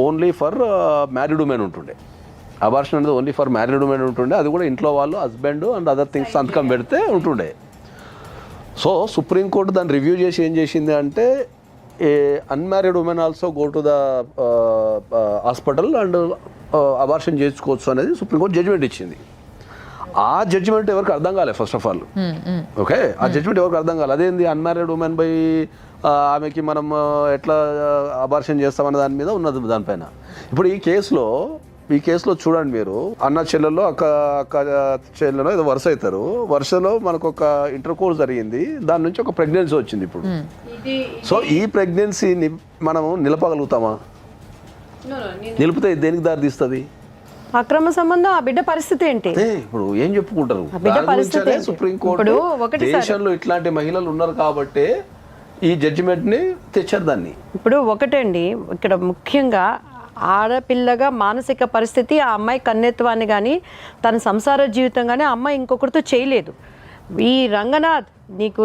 ఓన్లీ ఫర్ మ్యారీడ్ ఉమెన్ ఉంటుండే. అబార్షన్ అనేది ఓన్లీ ఫర్ మ్యారీడ్ ఉమెన్ ఉంటుండే, అది కూడా ఇంట్లో వాళ్ళు హస్బెండ్ అండ్ అదర్ థింగ్స్ సంతకం పెడితే ఉంటుండే. సో సుప్రీంకోర్టు దాన్ని రివ్యూ చేసి ఏం చేసింది అంటే, a unmarried women also go to the hospital and abortion చేసుకోవచ్చు అనేది సుప్రీంకోర్టు జడ్జిమెంట్ ఇచ్చింది. ఆ జడ్జిమెంట్ ఎవరికి అర్థం కాలేదు ఫస్ట్ ఆఫ్ ఆల్. ఓకే, ఆ జడ్జిమెంట్ ఎవరికి అర్థం కాలేదు. అదేంది అన్మ్యారీడ్ ఉమెన్ బై ఆమెకి మనం ఎట్లా అబార్షన్ చేస్తామనే దాని మీద ఉన్నది దానిపైన. ఇప్పుడు ఈ కేసులో ఈ కేసులో చూడండి మీరు, అన్న చెల్లెల్లో అక్క చెల్లెలో ఏదో వరుస అవుతారు, వరుసలో మనకు ఒక ఇంటర్ కోర్స్ జరిగింది, దాని నుంచి ఒక ప్రెగ్నెన్సీ వచ్చింది ఇప్పుడు. సో ఈ ప్రెగ్నెన్సీని మనము నిలపగలుగుతామా? నిలిపితే దేనికి దారి తీస్తుంది? అక్రమ సంబంధం, ఆ బిడ్డ పరిస్థితి ఏంటి? ఇప్పుడు ఏం చెప్పుకుంటారు? బిడ్డ పరిస్థితి ఏంటి? సుప్రీంకోర్టు ఇప్పుడు ఒకటి సార్, దేశంలో ఇట్లాంటి మహిళలు ఉన్నారు కాబట్టి ఈ జడ్జిమెంట్ ని తెచ్చారు దాన్ని. ఇప్పుడు ఒకటండి, ఇక్కడ ముఖ్యంగా ఆడపిల్లగా మానసిక పరిస్థితి, ఆ అమ్మాయి కన్నెత్వాన్ని కానీ తన సంసార జీవితం కానీ ఆ అమ్మాయి ఇంకొకరితో చేయలేదు. ఈ రంగనాథ్, నీకు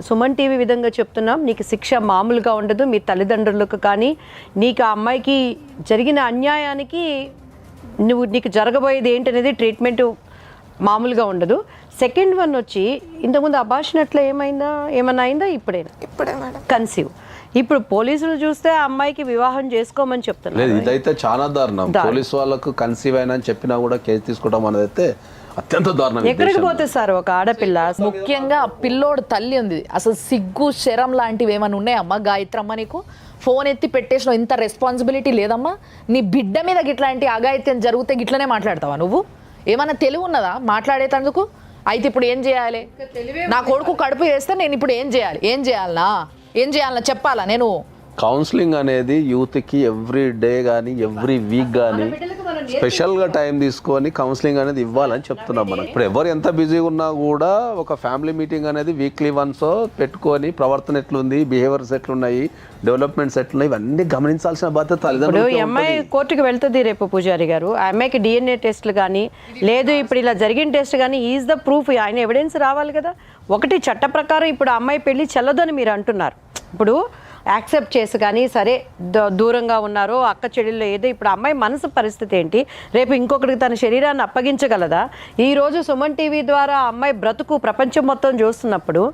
సుమన్ టీవీ విధంగా చెప్తున్నాం, నీకు శిక్ష మామూలుగా ఉండదు. మీ తల్లిదండ్రులకు కానీ నీకు ఆ అమ్మాయికి జరిగిన అన్యాయానికి నీకు జరగబోయేది ఏంటనేది ట్రీట్మెంట్ మామూలుగా ఉండదు. సెకండ్ వన్ వచ్చి, ఇంతకుముందు అబార్షన్ అట్లా ఏమన్నా అయిందా? ఇప్పుడే మేడం కన్సీవ్. ఇప్పుడు పోలీసులు చూస్తే ఆ అమ్మాయికి వివాహం చేసుకోమని చెప్తున్నారు. లేదు, ఇదైతే చాలా దారుణం. పోలీసు వాళ్ళకు కన్సీవ్ అయినా అని చెప్పినా కూడా కేసు తీసుకోవడం అనేది అయితే అత్యంత దారుణం. ఎక్కడికి పోతే సార్ ఒక ఆడపిల్ల, ముఖ్యంగా పిల్లోడు తల్లి ఉంది, అసలు సిగ్గు శరం లాంటివి ఏమైనా ఉన్నాయమ్మా గాయత్రమ్మ? నీకు ఫోన్ ఎత్తి పెట్టేసిన ఇంత రెస్పాన్సిబిలిటీ లేదమ్మా? నీ బిడ్డ మీద గిట్లాంటి అఘాయిత్యం జరిగితే గిట్లనే మాట్లాడతావా నువ్వు? ఏమన్నా తెలివి ఉన్నదా మాట్లాడేటందుకు? అయితే ఇప్పుడు ఏం చేయాలి? నా కొడుకు కడుపు చేస్తే నేను ఇప్పుడు ఏం చేయాలనా చెప్పాలా నేను? కౌన్సిలింగ్ అనేది యూత్కి ఎవ్రీ డే కానీ ఎవ్రీ వీక్ కానీ స్పెషల్గా టైం తీసుకొని కౌన్సిలింగ్ అనేది ఇవ్వాలని చెప్తున్నాం మనం. ఇప్పుడు ఎవరు ఎంత బిజీగా ఉన్నా కూడా ఒక ఫ్యామిలీ మీటింగ్ అనేది వీక్లీ వన్స్ పెట్టుకొని ప్రవర్తన ఎట్లుంది, బిహేవియర్స్ ఎట్లున్నాయి, డెవలప్మెంట్స్ ఎట్లున్నాయి, ఇవన్నీ గమనించాల్సిన బాధ్యత తల్లిదండ్రులు. ఇప్పుడు అమ్మాయి కోర్టుకు వెళ్తుంది రేపు పూజారి గారు, ఆ అమ్మాయికి DNA టెస్ట్లు కానీ లేదు ఇప్పుడు ఇలా జరిగిన టెస్ట్ కానీ ఈజ్ ద ప్రూఫ్, ఆయన ఎవిడెన్స్ రావాలి కదా. ఒకటి చట్ట ప్రకారం ఇప్పుడు ఆ అమ్మాయి పెళ్లి చెల్లదని మీరు అంటున్నారు. ఇప్పుడు యాక్సెప్ట్ చేసి కానీ సరే దూరంగా ఉన్నారో అక్క చెల్లెల్లో ఏదో, ఇప్పుడు అమ్మాయి మనసు పరిస్థితి ఏంటి? రేపు ఇంకొకరికి తన శరీరాన్ని అప్పగించగలదా? ఈరోజు సుమన్ టీవీ ద్వారా అమ్మాయి బ్రతుకు ప్రపంచం మొత్తం చూస్తున్నప్పుడు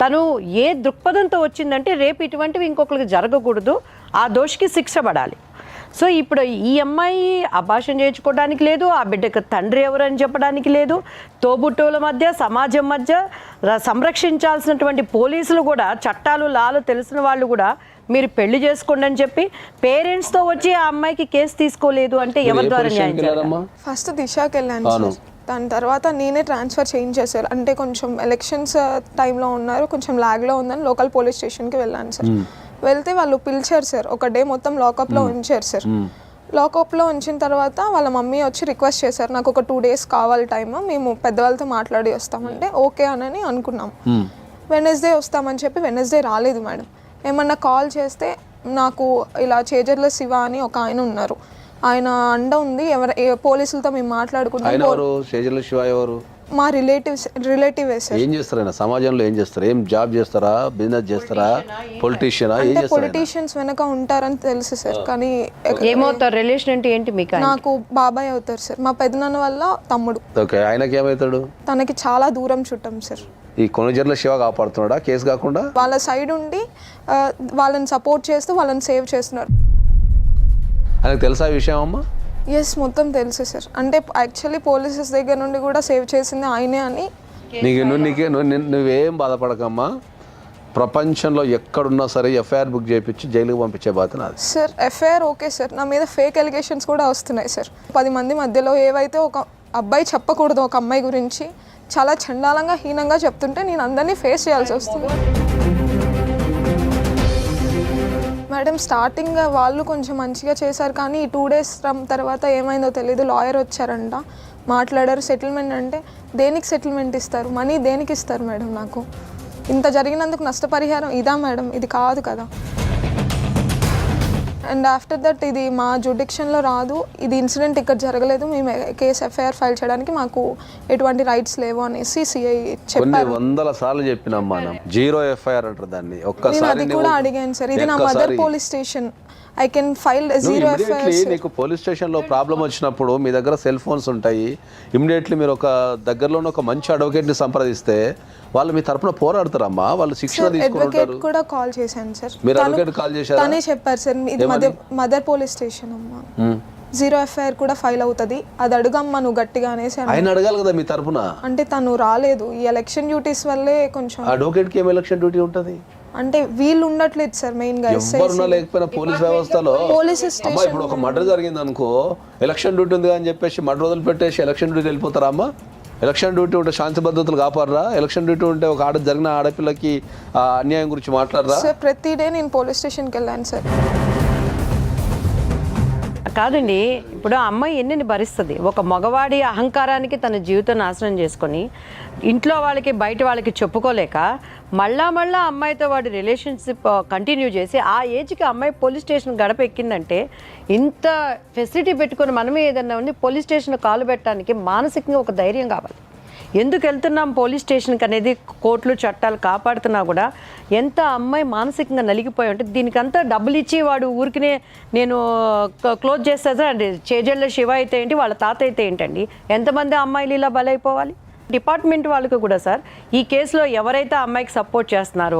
తను ఏ దృక్పథంతో వచ్చిందంటే రేపు ఇటువంటివి ఇంకొకరికి జరగకూడదు, ఆ దోషికి శిక్ష పడాలి. సో ఇప్పుడు ఈ అమ్మాయి అభాషణ చేయించుకోవడానికి లేదు, ఆ బిడ్డకు తండ్రి ఎవరు అని చెప్పడానికి లేదు. తోబుట్టువుల మధ్య, సమాజం మధ్య సంరక్షించాల్సినటువంటి పోలీసులు కూడా, చట్టాలు లాలు తెలిసిన వాళ్ళు కూడా మీరు పెళ్లి చేసుకోండి అని చెప్పి పేరెంట్స్తో వచ్చి ఆ అమ్మాయికి కేసు తీసుకోలేదు అంటే ఎవరి ద్వారా న్యాయం చేయాలి? ఫస్ట్ దిశకి వెళ్ళాను సార్, దాని తర్వాత నేనే ట్రాన్స్ఫర్ చేయించేసారు. అంటే కొంచెం ఎలక్షన్స్ టైంలో ఉన్నారు, కొంచెం లాగ్లో ఉందని లోకల్ పోలీస్ స్టేషన్కి వెళ్ళాను సార్. వెళ్తే వాళ్ళు పిలిచారు సార్, ఒక డే మొత్తం లాకప్లో ఉంచారు సార్. లాకప్లో ఉంచిన తర్వాత వాళ్ళ మమ్మీ వచ్చి రిక్వెస్ట్ చేశారు, నాకు ఒక 2 days కావాలి టైమ్, మేము పెద్దవాళ్ళతో మాట్లాడి వస్తామంటే ఓకే అని అనుకున్నాం. వెనస్డే వస్తామని చెప్పి వెనస్డే రాలేదు మేడం. ఏమన్నా కాల్ చేస్తే నాకు ఇలా చేజర్ల శివ అని ఒక ఆయన ఉన్నారు, ఆయన అండ ఉంది, పోలీసులతో మేము మాట్లాడుకుంటాం. మా రిలేటివే సార్. ఏం చేస్తారు ఆయన సమాజంలో? ఏం చేస్తారు? ఏం జాబ్ చేస్తారా, బిజినెస్ చేస్తారా, పొలిటీషియనా? ఏం చేస్తారు? పొలిటీషియన్స్ వెనక ఉంటారని తెలుసు సార్, కానీ ఏమవుతారు? రిలేషన్ అంటే ఏంటి మీకు? నాకు బాబాయ్ అవుతారు సార్, మా పెద్దనాన్న వల్ల తమ్ముడు. ఓకే, ఆయనకి ఏమవుతాడు? తనకి చాలా దూరం చుట్టాం సార్. ఈ కొనుజర్ల శివ కాపాడుతున్నాడా కేసు కాకుండా? వాళ్ళ సైడ్ ఉండి వాళ్ళని సపోర్ట్ చేస్తూ వాళ్ళని సేవ్ చేస్తున్నారు. ఆయనకు తెలుసా ఈ విషయం అమ్మా? ఎస్, మొత్తం తెలుసు సార్. అంటే యాక్చువల్లీ పోలీసెస్ దగ్గర నుండి కూడా సేవ్ చేసింది ఆయనే అని. నువ్వేం బాధపడకమ్మా, ప్రపంచంలో ఎక్కడున్నా సరే ఎఫ్ఐఆర్ బుక్ చేయించి జైలుకి పంపించే బాధ్యత నాది సార్. ఎఫ్ఐఆర్ ఓకే సార్, నా మీద ఫేక్ ఎలిగేషన్స్ కూడా వస్తున్నాయి సార్. 10 మంది మధ్యలో ఏవైతే ఒక అబ్బాయి చెప్పకూడదు ఒక అమ్మాయి గురించి చాలా చండాలంగా హీనంగా చెప్తుంటే నేను అందరినీ ఫేస్ చేయాల్సి వస్తుంది మేడం. స్టార్టింగ్ వాళ్ళు కొంచెం మంచిగా చేశారు, కానీ ఈ 2 days తర్వాత ఏమైందో తెలీదు. లాయర్ వచ్చారంట, మాట్లాడారు, సెటిల్మెంట్ అంటే దేనికి సెటిల్మెంట్ ఇస్తారు? మనీ దేనికి ఇస్తారు మేడం? నాకు ఇంత జరిగినందుకు నష్టపరిహారం ఇదా మేడం? ఇది కాదు కదా. అండ్ ఆఫ్టర్ దట్ ఇది మా జ్యుడిక్షన్లో రాదు, ఇది ఇన్సిడెంట్ ఇక్కడ జరగలేదు, మేము కేసు ఎఫ్ఐఆర్ ఫైల్ చేయడానికి మాకు ఎటువంటి రైట్స్ లేవు అనేసి సిఐ చెప్పారు. 100 సార్లు చెప్పినాం మనం, 0 ఎఫ్ఐఆర్ అంటారు దాన్ని. ఒక్కసారి అది కూడా అడిగాను సార్, ఇది నా mother police station, I can file 0 FIR. నీకు పోలీస్ స్టేషన్లో ప్రాబ్లం వచ్చినప్పుడు మీ దగ్గర సెల్ ఫోన్స్ ఉంటాయి, ఇమ్మీడియట్లీ మీరు ఒక దగ్గరలోనే ఒక మంచి అడ్వకేట్ని సంప్రదిస్తే వాళ్ళు మీ తరపున పోరాడతారమ్మా, వాళ్ళు శిక్షణ తీసుకుంటారు. కూడా కాల్ చేశాను సార్, మీరు అడ్వకేట్ కాల్ చేశారు? తనే చెప్పారు సార్, ఇది మదర్ పోలీస్ స్టేషన్ అమ్మా, 0 ఎఫ్ఐఆర్ కూడా ఫైల్ అవుతుంది, అది అడుగమ్మా నువ్వు గట్టిగా అనేసి. ఆయన అడగాలి కదా మీ తరపున. అంటే తను రాలేదు, ఈ ఎలక్షన్ డ్యూటీస్ వల్లే కొంచెం. అడ్వకేట్కి ఏం ఎలక్షన్ డ్యూటీ ఉంటుంది? అంటే వీళ్ళు ఉండట్లేదు సార్ మెయిన్గా ఎవరున్నా లేకపోయినా పోలీస్ వ్యవస్థలో పోలీస్ అమ్మా ఇప్పుడు ఒక మర్డర్ జరిగింది అనుకో, ఎలక్షన్ డ్యూటీ ఉంది అని చెప్పేసి మర్డర్ వదిలి పెట్టేసి ఎలక్షన్ డ్యూటీ వెళ్ళిపోతారా అమ్మా? ఎలక్షన్ డ్యూటీ ఉంటే శాంతి భద్రతలు కాపాడరా? ఎలక్షన్ డ్యూటీ ఉంటే ఒక జరిగిన ఆడపిల్లకి అన్యాయం గురించి మాట్లాడరా? సార్ ప్రతి డే నేను పోలీస్ స్టేషన్కి వెళ్ళాను సార్. కాదండి, ఇప్పుడు ఆ అమ్మాయి ఎన్ని భరిస్తుంది? ఒక మగవాడి అహంకారానికి తన జీవితం నాశనం చేసుకొని ఇంట్లో వాళ్ళకి బయట వాళ్ళకి చెప్పుకోలేక మళ్ళా అమ్మాయితో వాడి రిలేషన్షిప్ కంటిన్యూ చేసి ఆ ఏజ్కి అమ్మాయి పోలీస్ స్టేషన్ గడప ఎక్కిందంటే, ఇంత ఫెసిలిటీ పెట్టుకొని మనమే ఏదన్నా ఉంది పోలీస్ స్టేషన్ కాలు పెట్టడానికి మానసికంగా ఒక ధైర్యం కావాలి. ఎందుకు వెళ్తున్నాం పోలీస్ స్టేషన్కి అనేది కోర్టులు చట్టాలు కాపాడుతున్నా కూడా ఎంత అమ్మాయి మానసికంగా నలిగిపోయి ఉంటే, దీనికంతా డబ్బులు ఇచ్చి వాడు ఊరికినే నేను క్లోజ్ చేస్తా అండి. చేజళ్ళ శివ అయితే ఏంటి, వాళ్ళ తాత అయితే ఏంటండి, ఎంతమంది అమ్మాయిలు ఇలా బలైపోవాలి? డిపార్ట్మెంట్ వాళ్ళకు కూడా సార్, ఈ కేసులో ఎవరైతే అమ్మాయికి సపోర్ట్ చేస్తున్నారో,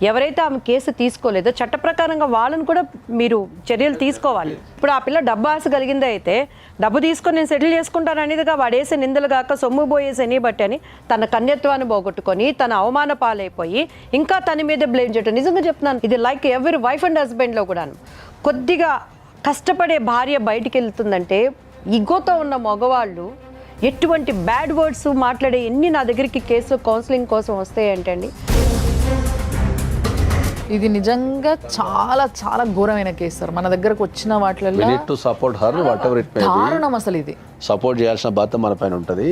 ఎవరైతే ఆమె కేసు తీసుకోలేదో చట్ట ప్రకారంగా వాళ్ళని కూడా మీరు చర్యలు తీసుకోవాలి. ఇప్పుడు ఆ పిల్ల డబ్బు ఆశ కలిగిందే అయితే డబ్బు తీసుకొని నేను సెటిల్ చేసుకుంటాను అనేదిగా వాడేసే నిందలు కాక సొమ్ము పోయేసని బట్టి అని తన కన్యత్వాన్ని పోగొట్టుకొని తన అవమాన పాలైపోయి ఇంకా తన మీద బ్లేమ్ చేయటం. నిజంగా చెప్తున్నాను, ఇది లైక్ ఎవరి వైఫ్ అండ్ హస్బెండ్లో కూడాను. కొద్దిగా కష్టపడే భార్య బయటికి వెళ్తుందంటే ఇగోతో ఉన్న మగవాళ్ళు ఎటువంటి బ్యాడ్ వర్డ్స్ మాట్లాడే ఎన్ని నా దగ్గరికి కేసు కౌన్సిలింగ్ కోసం వస్తాయంటండి. ఇది నిజంగా చాలా చాలా ఘోరమైన కేసు సార్. మన దగ్గరకు వచ్చిన వాటిల్లో దారుణం అసలు. ఇది సపోర్ట్ చేయాల్సిన బాధ్యత మన పైన ఉంటుంది.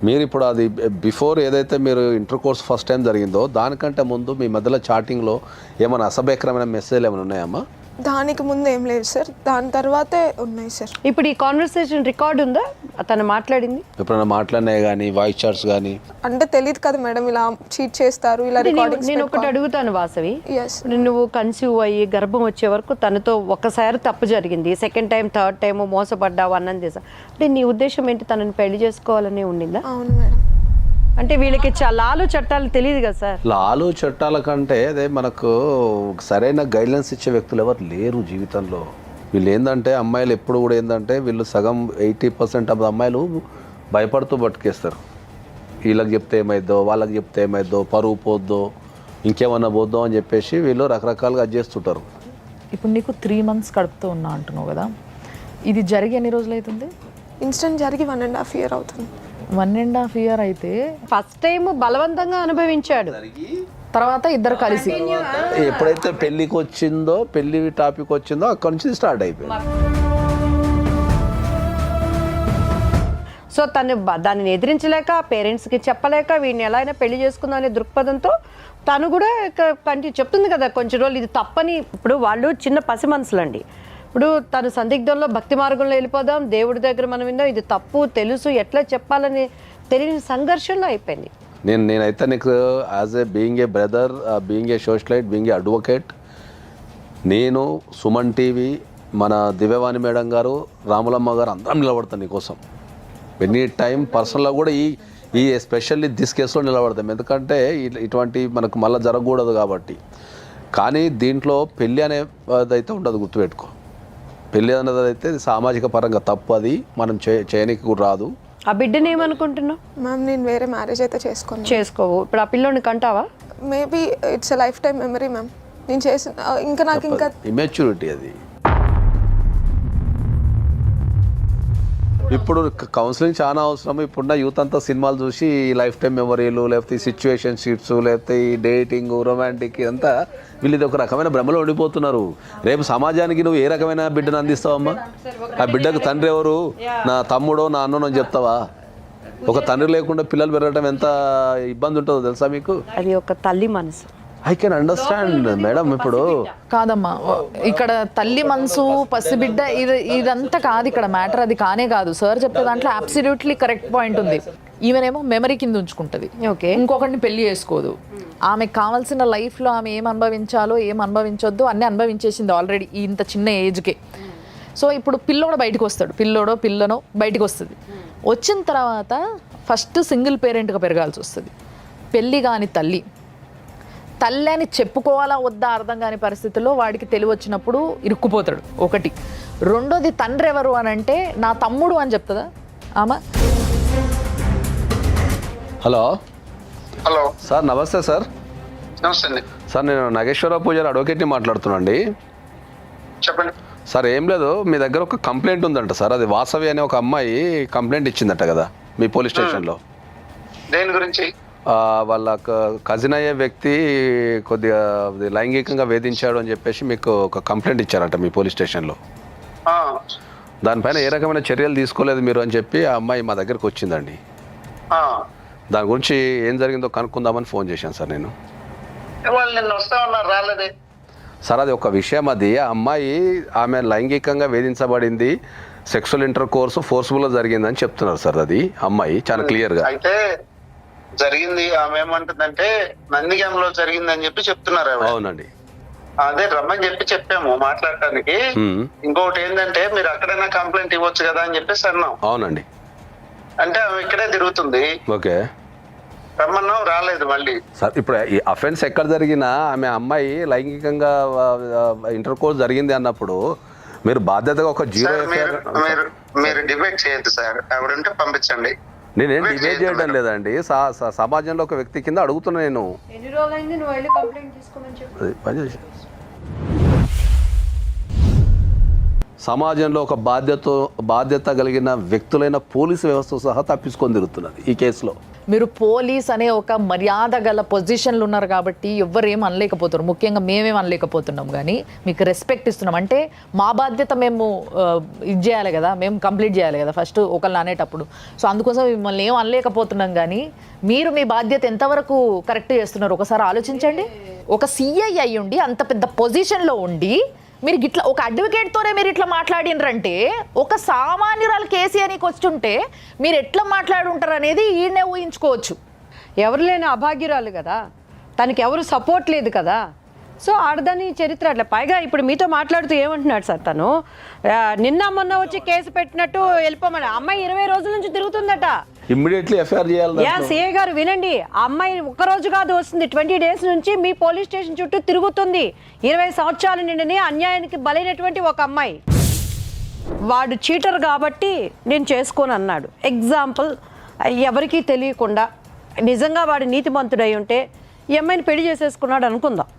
మీరు ఇప్పుడు అది బిఫోర్ ఏదైతే మీరు ఇంటర్ కోర్స్ ఫస్ట్ టైం జరిగిందో దానికంటే ముందు మీ మధ్యలో చాటింగ్లో ఏమైనా అసభ్యకరమైన మెసేజ్లు ఏమైనా ఉన్నాయమ్మా? దానికి ముందు ఏం లేదు సార్, దాని తర్వాతే ఉన్నాయి సార్. ఇప్పుడు ఈ కాన్వర్సేషన్ రికార్డ్ ఉందా తను మాట్లాడింది? ఎప్పుడైనా మాట్లాడినాయి కానీ వాయిస్ చాట్స్ కానీ? అంటే తెలియదు కదా మేడం, ఇలా చీట్ చేస్తారు, ఇలా రికార్డింగ్స్. నేను ఒకటి అడుగుతాను వాసవి, Yes. నువ్వు కన్సీవ్ అయ్యి గర్భం వచ్చే వరకు తనతో ఒక్కసారి తప్పు జరిగింది, సెకండ్ టైం థర్డ్ టైం మోసపడ్డావు అన్నది చేసా అంటే నీ ఉద్దేశం ఏంటి? తనని పెళ్లి చేసుకోవాలని ఉండిందా? అవును మేడం. అంటే వీళ్ళకి లాలు చట్టాలు తెలియదు కదా సార్. లాలు చట్టాల కంటే అదే మనకు సరైన గైడ్లైన్స్ ఇచ్చే వ్యక్తులు ఎవరు లేరు జీవితంలో. వీళ్ళు ఏంటంటే అమ్మాయిలు ఎప్పుడు కూడా ఏంటంటే వీళ్ళు సగం 80% ఆఫ్ అమ్మాయిలు భయపడుతూ బతికేస్తారు. వీళ్ళకి చెప్తే ఏమైద్దో, వాళ్ళకి చెప్తే ఏమైద్దో, పరువు పోద్దో, ఇంకేమన్నా పోద్దో అని చెప్పేసి వీళ్ళు రకరకాలుగా చేస్తుంటారు. ఇప్పుడు నీకు 3 months కడుపుతూ ఉన్నా అంటున్నావు కదా, ఇది జరిగి ఎన్ని రోజులు అవుతుంది? ఇన్సిడెంట్ జరిగి 1.5 year అవుతుంది. 1.5 year అయితే ఫస్ట్ టైం బలవంతంగా అనుభవించాడు, తర్వాత ఇద్దరు కలిసి ఎప్పుడైతే పెళ్ళికి వచ్చిందో, పెళ్లి టాపిక్ వచ్చిందో అక్కడి నుంచి స్టార్ట్ అయిపోయింది. సో తను దాన్ని ఎదిరించలేక పేరెంట్స్కి చెప్పలేక వీడిని ఎలా అయినా పెళ్లి చేసుకుందాం అనే దృక్పథంతో తను కూడా చెప్తుంది కదా కొంచెం రోజులు ఇది తప్పని. ఇప్పుడు వాళ్ళు చిన్న పసి మనసులండి. ఇప్పుడు తను సందిగ్ధంలో భక్తి మార్గంలో వెళ్ళిపోదాం, దేవుడి దగ్గర మనం విందాం, ఇది తప్పు తెలుసు, ఎట్లా చెప్పాలని తెలియని సంఘర్షణలో అయిపోయింది. నేనైతే నీకు as a being a brother, being a socialite, being a advocate, నేను సుమన్ టీవీ, మన దివ్యవాణి మేడం గారు, రాములమ్మ గారు అందరం నిలబడతాను నీకోసం. ఎనీ టైం పర్సనల్గా కూడా ఈ ఎస్పెషల్లీ దిస్ కేసులో నిలబడతాం. ఎందుకంటే ఇటువంటి మనకు మళ్ళీ జరగకూడదు కాబట్టి. కానీ దీంట్లో పెళ్ళి అనేదైతే ఉండదు, గుర్తుపెట్టుకో. పెళ్ళి అనేది అయితే సామాజిక పరంగా తప్పు, అది మనం చేయనికి కూడా రాదు. ఆ బిడ్డని ఏమనుకుంటున్నావు? మ్యామ్ నేను వేరే మ్యారేజ్ అయితే చేసుకోవు. ఇప్పుడు ఆ పిల్లోని కంటావా? Maybe it's a life time memory ma'am. నేను చేసిన ఇంకా నాకు ఇంకా ఇమ్మెచ్యూరిటీ అది. ఇప్పుడు కౌన్సిలింగ్ చాలా అవసరం. ఇప్పుడున్న యూత్ అంతా సినిమాలు చూసి లైఫ్ టైం మెమరీలు, లేకపోతే సిచ్యువేషన్ షిప్స్, లేకపోతే ఈ డేటింగ్, రొమాంటిక్ ఇదంతా వీళ్ళు ఇది ఒక రకమైన భ్రమలో ఉండిపోతున్నారు. రేపు సమాజానికి నువ్వు ఏ రకమైన బిడ్డను అందిస్తావమ్మా? ఆ బిడ్డకు తండ్రి ఎవరు? నా తమ్ముడో నా అన్నో అని చెప్తావా? ఒక తండ్రి లేకుండా పిల్లలు పెరగడం ఎంత ఇబ్బంది ఉంటుందో తెలుసా మీకు? అది ఒక తల్లి మనసు. I can understand madam. ఇప్పుడు కాదమ్మా, ఇక్కడ తల్లి మనసు, పసిబిడ్డ, ఇదంతా కాదు ఇక్కడ మ్యాటర్. అది కానే కాదు. సార్ చెప్పే దాంట్లో అబ్సల్యూట్లీ కరెక్ట్ పాయింట్ ఉంది. ఈమెనేమో మెమరీ కింద ఉంచుకుంటుంది, ఓకే, ఇంకొకరిని పెళ్లి చేసుకోదు. ఆమెకు కావాల్సిన లైఫ్లో ఆమె ఏం అనుభవించాలో ఏం అనుభవించొద్దు అన్నీ అనుభవించేసింది ఆల్రెడీ ఇంత చిన్న ఏజ్కే. సో ఇప్పుడు పిల్లోడు బయటకు వస్తాడు, పిల్లనో బయటకు వస్తుంది. వచ్చిన తర్వాత ఫస్ట్ సింగిల్ పేరెంట్గా పెరగాల్సి వస్తుంది. పెళ్ళి కాని తల్లి అని చెప్పుకోవాలా వద్దా అర్థం కాని పరిస్థితుల్లో వాడికి తెలివి వచ్చినప్పుడు ఇరుక్కుపోతాడు. ఒకటి. రెండోది, తండ్రి ఎవరు అని అంటే నా తమ్ముడు అని చెప్తుందా ఆమె? హలో హలో సార్, నమస్తే సార్. నమస్తే అండి. సార్ నేను నాగేశ్వరరావు పూజారి అడ్వకేట్ని మాట్లాడుతున్నాండి. చెప్పండి. సార్ ఏం లేదు, మీ దగ్గర ఒక కంప్లైంట్ ఉందంట సార్. అది వాసవి అనే ఒక అమ్మాయి కంప్లైంట్ ఇచ్చిందట కదా మీ పోలీస్ స్టేషన్లో. దేని గురించి? వాళ్ళ కజిన్ అయ్యే వ్యక్తి కొద్దిగా లైంగికంగా వేధించాడు అని చెప్పేసి మీకు ఒక కంప్లైంట్ ఇచ్చారట మీ పోలీస్ స్టేషన్లో. ఆ, దానిపైన ఏ రకమైన చర్యలు తీసుకోలేదు మీరు అని చెప్పి ఆ అమ్మాయి మా దగ్గరకు వచ్చిందండి. ఆ. దాని గురించి ఏం జరిగిందో కనుక్కుందామని ఫోన్ చేశాను సార్ నేను. వాళ్ళు నిన్న వస్తామన్నారు, రాలేదే. సార్ అది ఒక విషయం. అది ఆ అమ్మాయి ఆమె లైంగికంగా వేధించబడింది, సెక్సువల్ ఇంటర్ కోర్సు ఫోర్స్ఫుల్గా జరిగిందని చెప్తున్నారు సార్. అది అమ్మాయి చాలా క్లియర్గా. అయితే జరిగింది, ఆమె ఏమంటుందంటే నందిగాంలో జరిగిందని చెప్పి చెప్తున్నారు ఆవిడ. అవునండి. అదే రమ్మని చెప్పాము మాట్లాడటానికి. ఇంకొకటి ఏంటంటే మీరు అక్కడైనా కంప్లైంట్ ఇవ్వచ్చు కదా అని చెప్పేసి అన్నాం. అవునండి. అంటే ఆమె ఇక్కడే తిరుగుతుంది, ఓకే. రమ్మన్నాం, రాలేదు మళ్ళీ. సార్ ఇప్పుడు ఈ అఫెన్స్ ఎక్కడ జరిగినా ఆమె అమ్మాయి లైంగికంగా ఇంటర్ కోర్స్ జరిగింది అన్నప్పుడు మీరు బాధ్యతగా ఒక జీరో సార్, మీరు డిబేట్ చేయొద్దు సార్. ఆవిడ ఉంటే పంపించండి. నేనేం డిబేట్ చేయడం లేదండి. సమాజంలో ఒక వ్యక్తి కింద అడుగుతున్నా నేను. ఎన్ని రోజులైంది నువ్వు వెళ్ళి కంప్లైంట్ తీసుకోమని చెప్పి? అది పనిచేసి సమాజంలో ఒక బాధ్యత కలిగిన వ్యక్తులైన పోలీసు వ్యవస్థ సహా తప్పించుకొని తిరుగుతున్నది ఈ కేసులో. మీరు పోలీస్ అనే ఒక మర్యాద గల పొజిషన్లు ఉన్నారు కాబట్టి ఎవరేం అనలేకపోతున్నారు. ముఖ్యంగా మేమేం అనలేకపోతున్నాం, కానీ మీకు రెస్పెక్ట్ ఇస్తున్నాం. అంటే మా బాధ్యత మేము ఇది చేయాలి కదా, మేము కంప్లీట్ చేయాలి కదా ఫస్ట్ ఒకళ్ళని అనేటప్పుడు. సో అందుకోసం మిమ్మల్ని ఏం అనలేకపోతున్నాం, కానీ మీరు మీ బాధ్యత ఎంతవరకు కరెక్ట్ చేస్తున్నారు ఒకసారి ఆలోచించండి. ఒక సిఐ అయ్యి ఉండి అంత పెద్ద పొజిషన్లో ఉండి మీరు ఇట్లా ఒక అడ్వకేట్తోనే మీరు ఇట్లా మాట్లాడినరంటే ఒక సామాన్యురాలు కేసీ అని వచ్చుంటే మీరు ఎట్లా మాట్లాడుంటారు అనేది ఈయనే ఊహించుకోవచ్చు. ఎవరు లేని అభాగ్యురాలు కదా, తనకి ఎవరు సపోర్ట్ లేదు కదా. సో ఆడదాని చరిత్ర అట్లా. పైగా ఇప్పుడు మీతో మాట్లాడుతూ ఏమంటున్నాడు సార్, తను నిన్న మొన్న వచ్చి కేసు పెట్టినట్టు వెళ్ళిపోమని. అమ్మాయి 20 రోజుల నుంచి తిరుగుతుందట. ఇమ్మీడియట్లీ ఎఫ్ఐఆర్ చేయాలి. సిఐ గారు వినండి, ఆ అమ్మాయి ఒక్క రోజు కాదు వస్తుంది, 20 డేస్ నుంచి మీ పోలీస్ స్టేషన్ చుట్టూ తిరుగుతుంది. 20 సంవత్సరాల నిండిని అన్యాయానికి బలైనటువంటి ఒక అమ్మాయి. వాడు చీటర్ కాబట్టి నేను చేసుకోను అన్నాడు. ఎగ్జాంపుల్, ఎవరికీ తెలియకుండా నిజంగా వాడు నీతిమంతుడై ఉంటే ఈ అమ్మాయిని పెళ్లి చేసేసుకున్నాడు అనుకుందాం.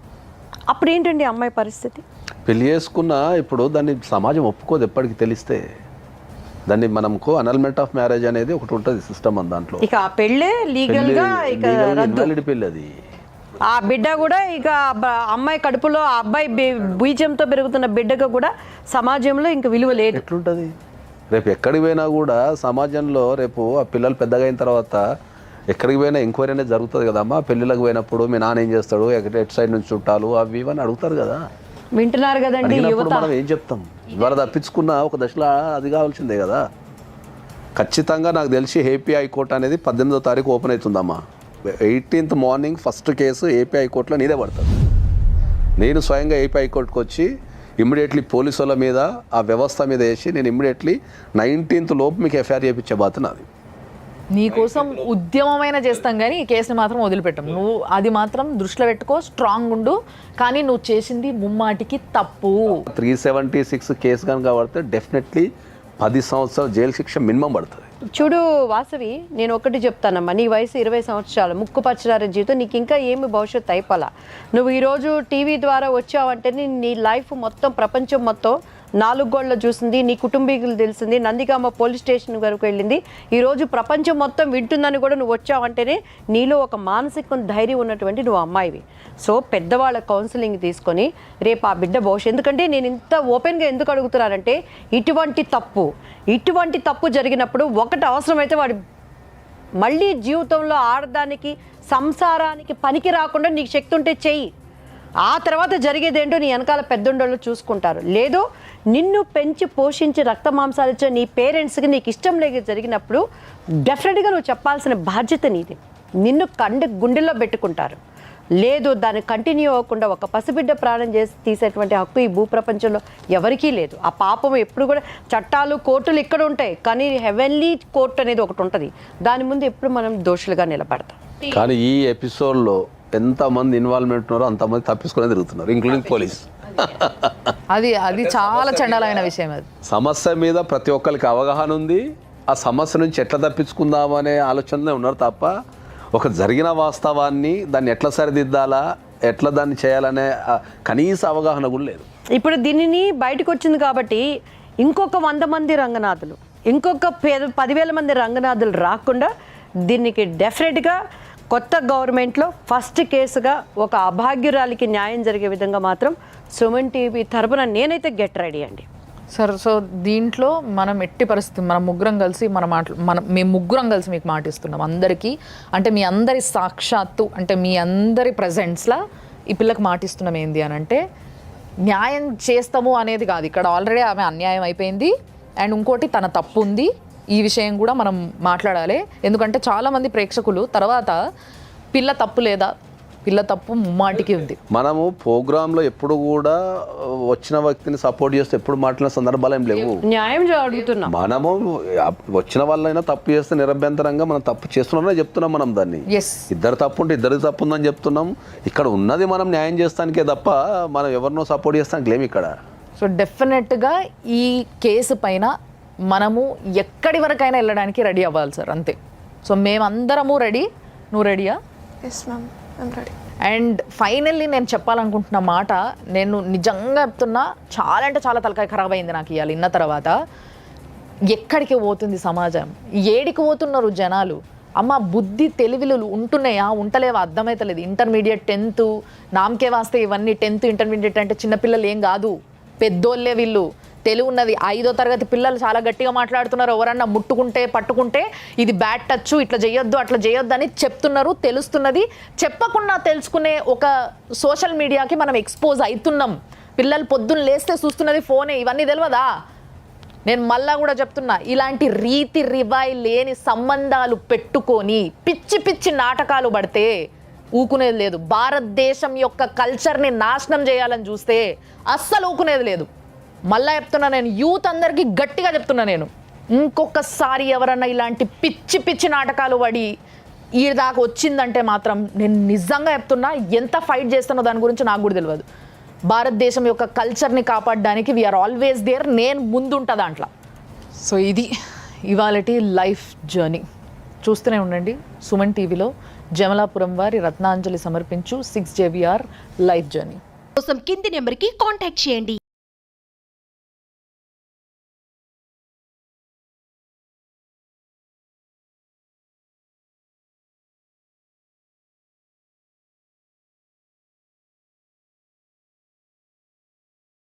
అప్పుడు ఏంటండి అమ్మాయి పరిస్థితి? పెళ్లి చేసుకున్నా ఇప్పుడు దాన్ని సమాజం ఒప్పుకోదు. ఎప్పటికి తెలిస్తే దాన్ని మనకు అనల్మెంట్ ఆఫ్ మ్యారేజ్ అనేది ఒకటి ఉంటుంది సిస్టమ్ అని. దాంట్లో ఇక ఆ పెళ్ళే లీగల్ గా ఇక రద్దు. పెళ్ళి అది. ఆ బిడ్డ కూడా ఇక అమ్మాయి కడుపులో ఆ అబ్బాయి బీజంతో పెరుగుతున్న బిడ్డకు కూడా సమాజంలో ఇంక విలువ లేదు. ఎట్లుంటుంది? రేపు ఎక్కడికి పోయినా కూడా సమాజంలో రేపు ఆ పిల్లలు పెద్దగా అయిన తర్వాత ఎక్కడికి పోయినా ఎంక్వైరీ అనేది జరుగుతుంది కదమ్మా. పెళ్ళిళ్ళకి పోయినప్పుడు మీ నాన్న ఏం చేస్తాడు, ఎటు సైడ్ నుంచి చుట్టాలు అవి ఇవన్నీ అడుగుతారు కదా. వింటున్నారు కదండి యువత. మనం ఏం చెప్తాం? ఇవాళ తప్పించుకున్న ఒక దశలో అది కావాల్సిందే కదా. ఖచ్చితంగా నాకు తెలిసి ఏపీ హైకోర్టు అనేది 18వ తారీఖు ఓపెన్ అవుతుందమ్మా. 18th morning first case AP హైకోర్టులో నీదే పడుతుంది. నేను స్వయంగా ఏపీ హైకోర్టుకు వచ్చి ఇమ్మీడియట్లీ పోలీసుల మీద ఆ వ్యవస్థ మీద వేసి నేను ఇమ్మీడియట్లీ 19th లోపు మీకు ఎఫ్ఐఆర్ చేయించే బాధ్యత నాది. నీకోసం ఉద్యమమైన చేస్తాం, కానీ ఈ కేసుని మాత్రం వదిలిపెట్టాం. నువ్వు అది మాత్రం దృష్టిలో పెట్టుకో, స్ట్రాంగ్ ఉండు. కానీ నువ్వు చేసింది ముమ్మాటికి తప్పు. 376 కేసు కనుక పడితే డెఫినెట్లీ 10 సంవత్సరాలు జైలు శిక్ష మినిమం పడుతుంది. చూడు వాసవి, నేను ఒకటి చెప్తానమ్మా, నీ వయసు 20 సంవత్సరాలు, ముక్కు పచ్చడార జీవితం, నీకు ఇంకా ఏమి భవిష్యత్తు అయిపోలా. నువ్వు ఈరోజు టీవీ ద్వారా వచ్చావంటే నీ లైఫ్ మొత్తం ప్రపంచం మొత్తం 4 గోళ్ళ చూసింది, నీ కుటుంబీకులు తెలిసింది, నందిగామ పోలీస్ స్టేషన్ వరకు వెళ్ళింది, ఈరోజు ప్రపంచం మొత్తం వింటుందని కూడా నువ్వు వచ్చావంటేనే నీలో ఒక మానసిక ధైర్యం ఉన్నటువంటి నువ్వు అమ్మాయివి. సో పెద్దవాళ్ళ కౌన్సిలింగ్ తీసుకొని రేపు ఆ బిడ్డ భవిష్యత్తు. ఎందుకంటే నేను ఇంత ఓపెన్గా ఎందుకు అడుగుతున్నానంటే ఇటువంటి తప్పు జరిగినప్పుడు ఒకటి అవసరమైతే వాడి మళ్ళీ జీవితంలో ఆడదానికి సంసారానికి పనికి రాకుండా నీకు శక్తి ఉంటే చెయ్యి. ఆ తర్వాత జరిగేదేంటో నీ వెనకాల పెద్దోళ్ళు చూసుకుంటారు. లేదు నిన్ను పెంచి పోషించి రక్త మాంసాలు ఇచ్చే నీ పేరెంట్స్కి నీకు ఇష్టం లేక జరిగినప్పుడు డెఫినెట్గా నువ్వు చెప్పాల్సిన బాధ్యత నీది. నిన్ను గుండెల్లో పెట్టుకుంటారు. లేదు దాన్ని కంటిన్యూ అవ్వకుండా ఒక పసిబిడ్డ ప్రాణం చేసి తీసేటువంటి హక్కు ఈ భూప్రపంచంలో ఎవరికీ లేదు. ఆ పాపం ఎప్పుడు కూడా చట్టాలు కోర్టులు ఇక్కడ ఉంటాయి, కానీ హెవెన్లీ కోర్టు అనేది ఒకటి ఉంటుంది. దాని ముందు ఎప్పుడు మనం దోషులుగా నిలబడతాం. కానీ ఈ ఎపిసోడ్లో ఎంతమంది ఇన్వాల్వ్మెంట్ ఉన్నారో అంతమంది తప్పించుకునే తిరుగుతున్నారు, ఇంక్లూడింగ్ పోలీస్. అది చాలా చండాలైన విషయం. అది సమస్య మీద ప్రతి ఒక్కరికి అవగాహన ఉంది. ఆ సమస్య నుంచి ఎట్లా తప్పించుకుందామనే ఆలోచనలో ఉన్నారు తప్ప ఒక జరిగిన వాస్తవాన్ని దాన్ని ఎట్లా సరిదిద్దాలా, ఎట్లా దాన్ని చేయాలనే కనీస అవగాహన కూడా లేదు. ఇప్పుడు దీనిని బయటకు వచ్చింది కాబట్టి ఇంకొక 100 మంది రంగనాథులు, ఇంకొక 10,000 మంది రంగనాథులు రాకుండా దీనికి డెఫినెట్గా కొత్త గవర్నమెంట్లో ఫస్ట్ కేసుగా ఒక అభాగ్యురాలికి న్యాయం జరిగే విధంగా మాత్రం సుమన్ టీవీ తరపున నేనైతే గెట్ రెడీ అండి. సార్ సో దీంట్లో మనం ఎట్టి పరిస్థితి మనం ముగ్గురం కలిసి మేము ముగ్గురం కలిసి మీకు మాటిస్తున్నాం అందరికీ, అంటే మీ అందరి సాక్షాత్తు అంటే మీ అందరి ప్రజెంట్స్లా ఈ పిల్లకి మాటిస్తున్నాం ఏంది అని అంటే న్యాయం చేస్తాము అనేది కాదు, ఇక్కడ ఆల్రెడీ ఆమె అన్యాయం అయిపోయింది అండ్ ఇంకోటి తన తప్పు ఉంది, ఈ విషయం కూడా మనం మాట్లాడాలి. ఎందుకంటే చాలామంది ప్రేక్షకులు తర్వాత పిల్ల తప్పు లేదా, పిల్ల తప్పు ముమ్మాటికి ఉంది. మనము ప్రోగ్రాంలో ఎప్పుడు కూడా వచ్చిన వ్యక్తిని సపోర్ట్ చేస్తే ఎప్పుడు మాట్లాడిన సందర్భాలు ఏం లేవు. న్యాయం అడుగుతున్నాం. మనము వచ్చిన వాళ్ళైనా తప్పు చేస్తే నిరభ్యంతరంగా మనం తప్పు చేస్తున్నామని చెప్తున్నాం. మనం దాన్ని ఇద్దరు తప్పు ఉంటే ఇద్దరికి తప్పు ఉందని చెప్తున్నాం. ఇక్కడ ఉన్నది మనం న్యాయం చేస్తానికే తప్ప మనం ఎవరినో సపోర్ట్ చేస్తానికి లేము ఇక్కడ. సో డెఫినెట్గా ఈ కేసు పైన మనము ఎక్కడి వరకైనా వెళ్ళడానికి రెడీ అవ్వాలి సార్, అంతే. సో మేమందరము రెడీ. నువ్వు రెడీయా? Yes ma'am, I'm ready. And finally నేను చెప్పాలనుకుంటున్న మాట, నేను నిజంగా చెప్తున్నా, చాలా అంటే చాలా తలకాయ ఖరాబ్ అయింది నాకు ఇవాళ విన్న తర్వాత. ఎక్కడికి పోతుంది సమాజం, ఏడికి పోతున్నారు జనాలు? అమ్మ బుద్ధి తెలివిలు ఉంటున్నాయా ఉంటలేవా అర్థమవుతలేదు. ఇంటర్మీడియట్ 10th నామకే వాస్తే ఇవన్నీ 10th ఇంటర్మీడియట్ అంటే చిన్నపిల్లలు ఏం కాదు, పెద్దోళ్ళే వీళ్ళు. తెలివి ఉన్నది 5వ తరగతి పిల్లలు చాలా గట్టిగా మాట్లాడుతున్నారు. ఎవరన్నా ముట్టుకుంటే పట్టుకుంటే ఇది బ్యాడ్ టచ్, ఇట్లా చేయొద్దు అట్లా చేయొద్దు అని చెప్తున్నారు. తెలుస్తున్నది, చెప్పకుండా తెలుసుకునే ఒక సోషల్ మీడియాకి మనం ఎక్స్పోజ్ అవుతున్నాం. పిల్లలు పొద్దున్న లేస్తే చూస్తున్నది ఫోనే, ఇవన్నీ తెలియదా? నేను మళ్ళా కూడా చెప్తున్నా, ఇలాంటి రీతి రివాయి లేని సంబంధాలు పెట్టుకొని పిచ్చి పిచ్చి నాటకాలు పడితే ఊకునేది లేదు. భారతదేశం యొక్క కల్చర్ని నాశనం చేయాలని చూస్తే అస్సలు ఊకునేది లేదు. మళ్ళా చెప్తున్నా, నేను యూత్ అందరికీ గట్టిగా చెప్తున్నా, నేను ఇంకొకసారి ఎవరన్నా ఇలాంటి పిచ్చి పిచ్చి నాటకాలు పడి ఈ దాకా వచ్చిందంటే మాత్రం నేను నిజంగా చెప్తున్నా, ఎంత ఫైట్ చేస్తానో దాని గురించి నాకు కూడా తెలియదు. భారతదేశం యొక్క కల్చర్ని కాపాడడానికి వీఆర్ ఆల్వేస్ దేర్, నేను ముందుంటా దాంట్లో. సో ఇది ఇవాళటి లైఫ్ జర్నీ. చూస్తూనే ఉండండి సుమన్ టీవీలో జమలాపురం వారి రత్నాంజలి సమర్పించు 6 JVR లైఫ్ జర్నీ కోసం కింది నెంబర్కి కాంటాక్ట్ చేయండి.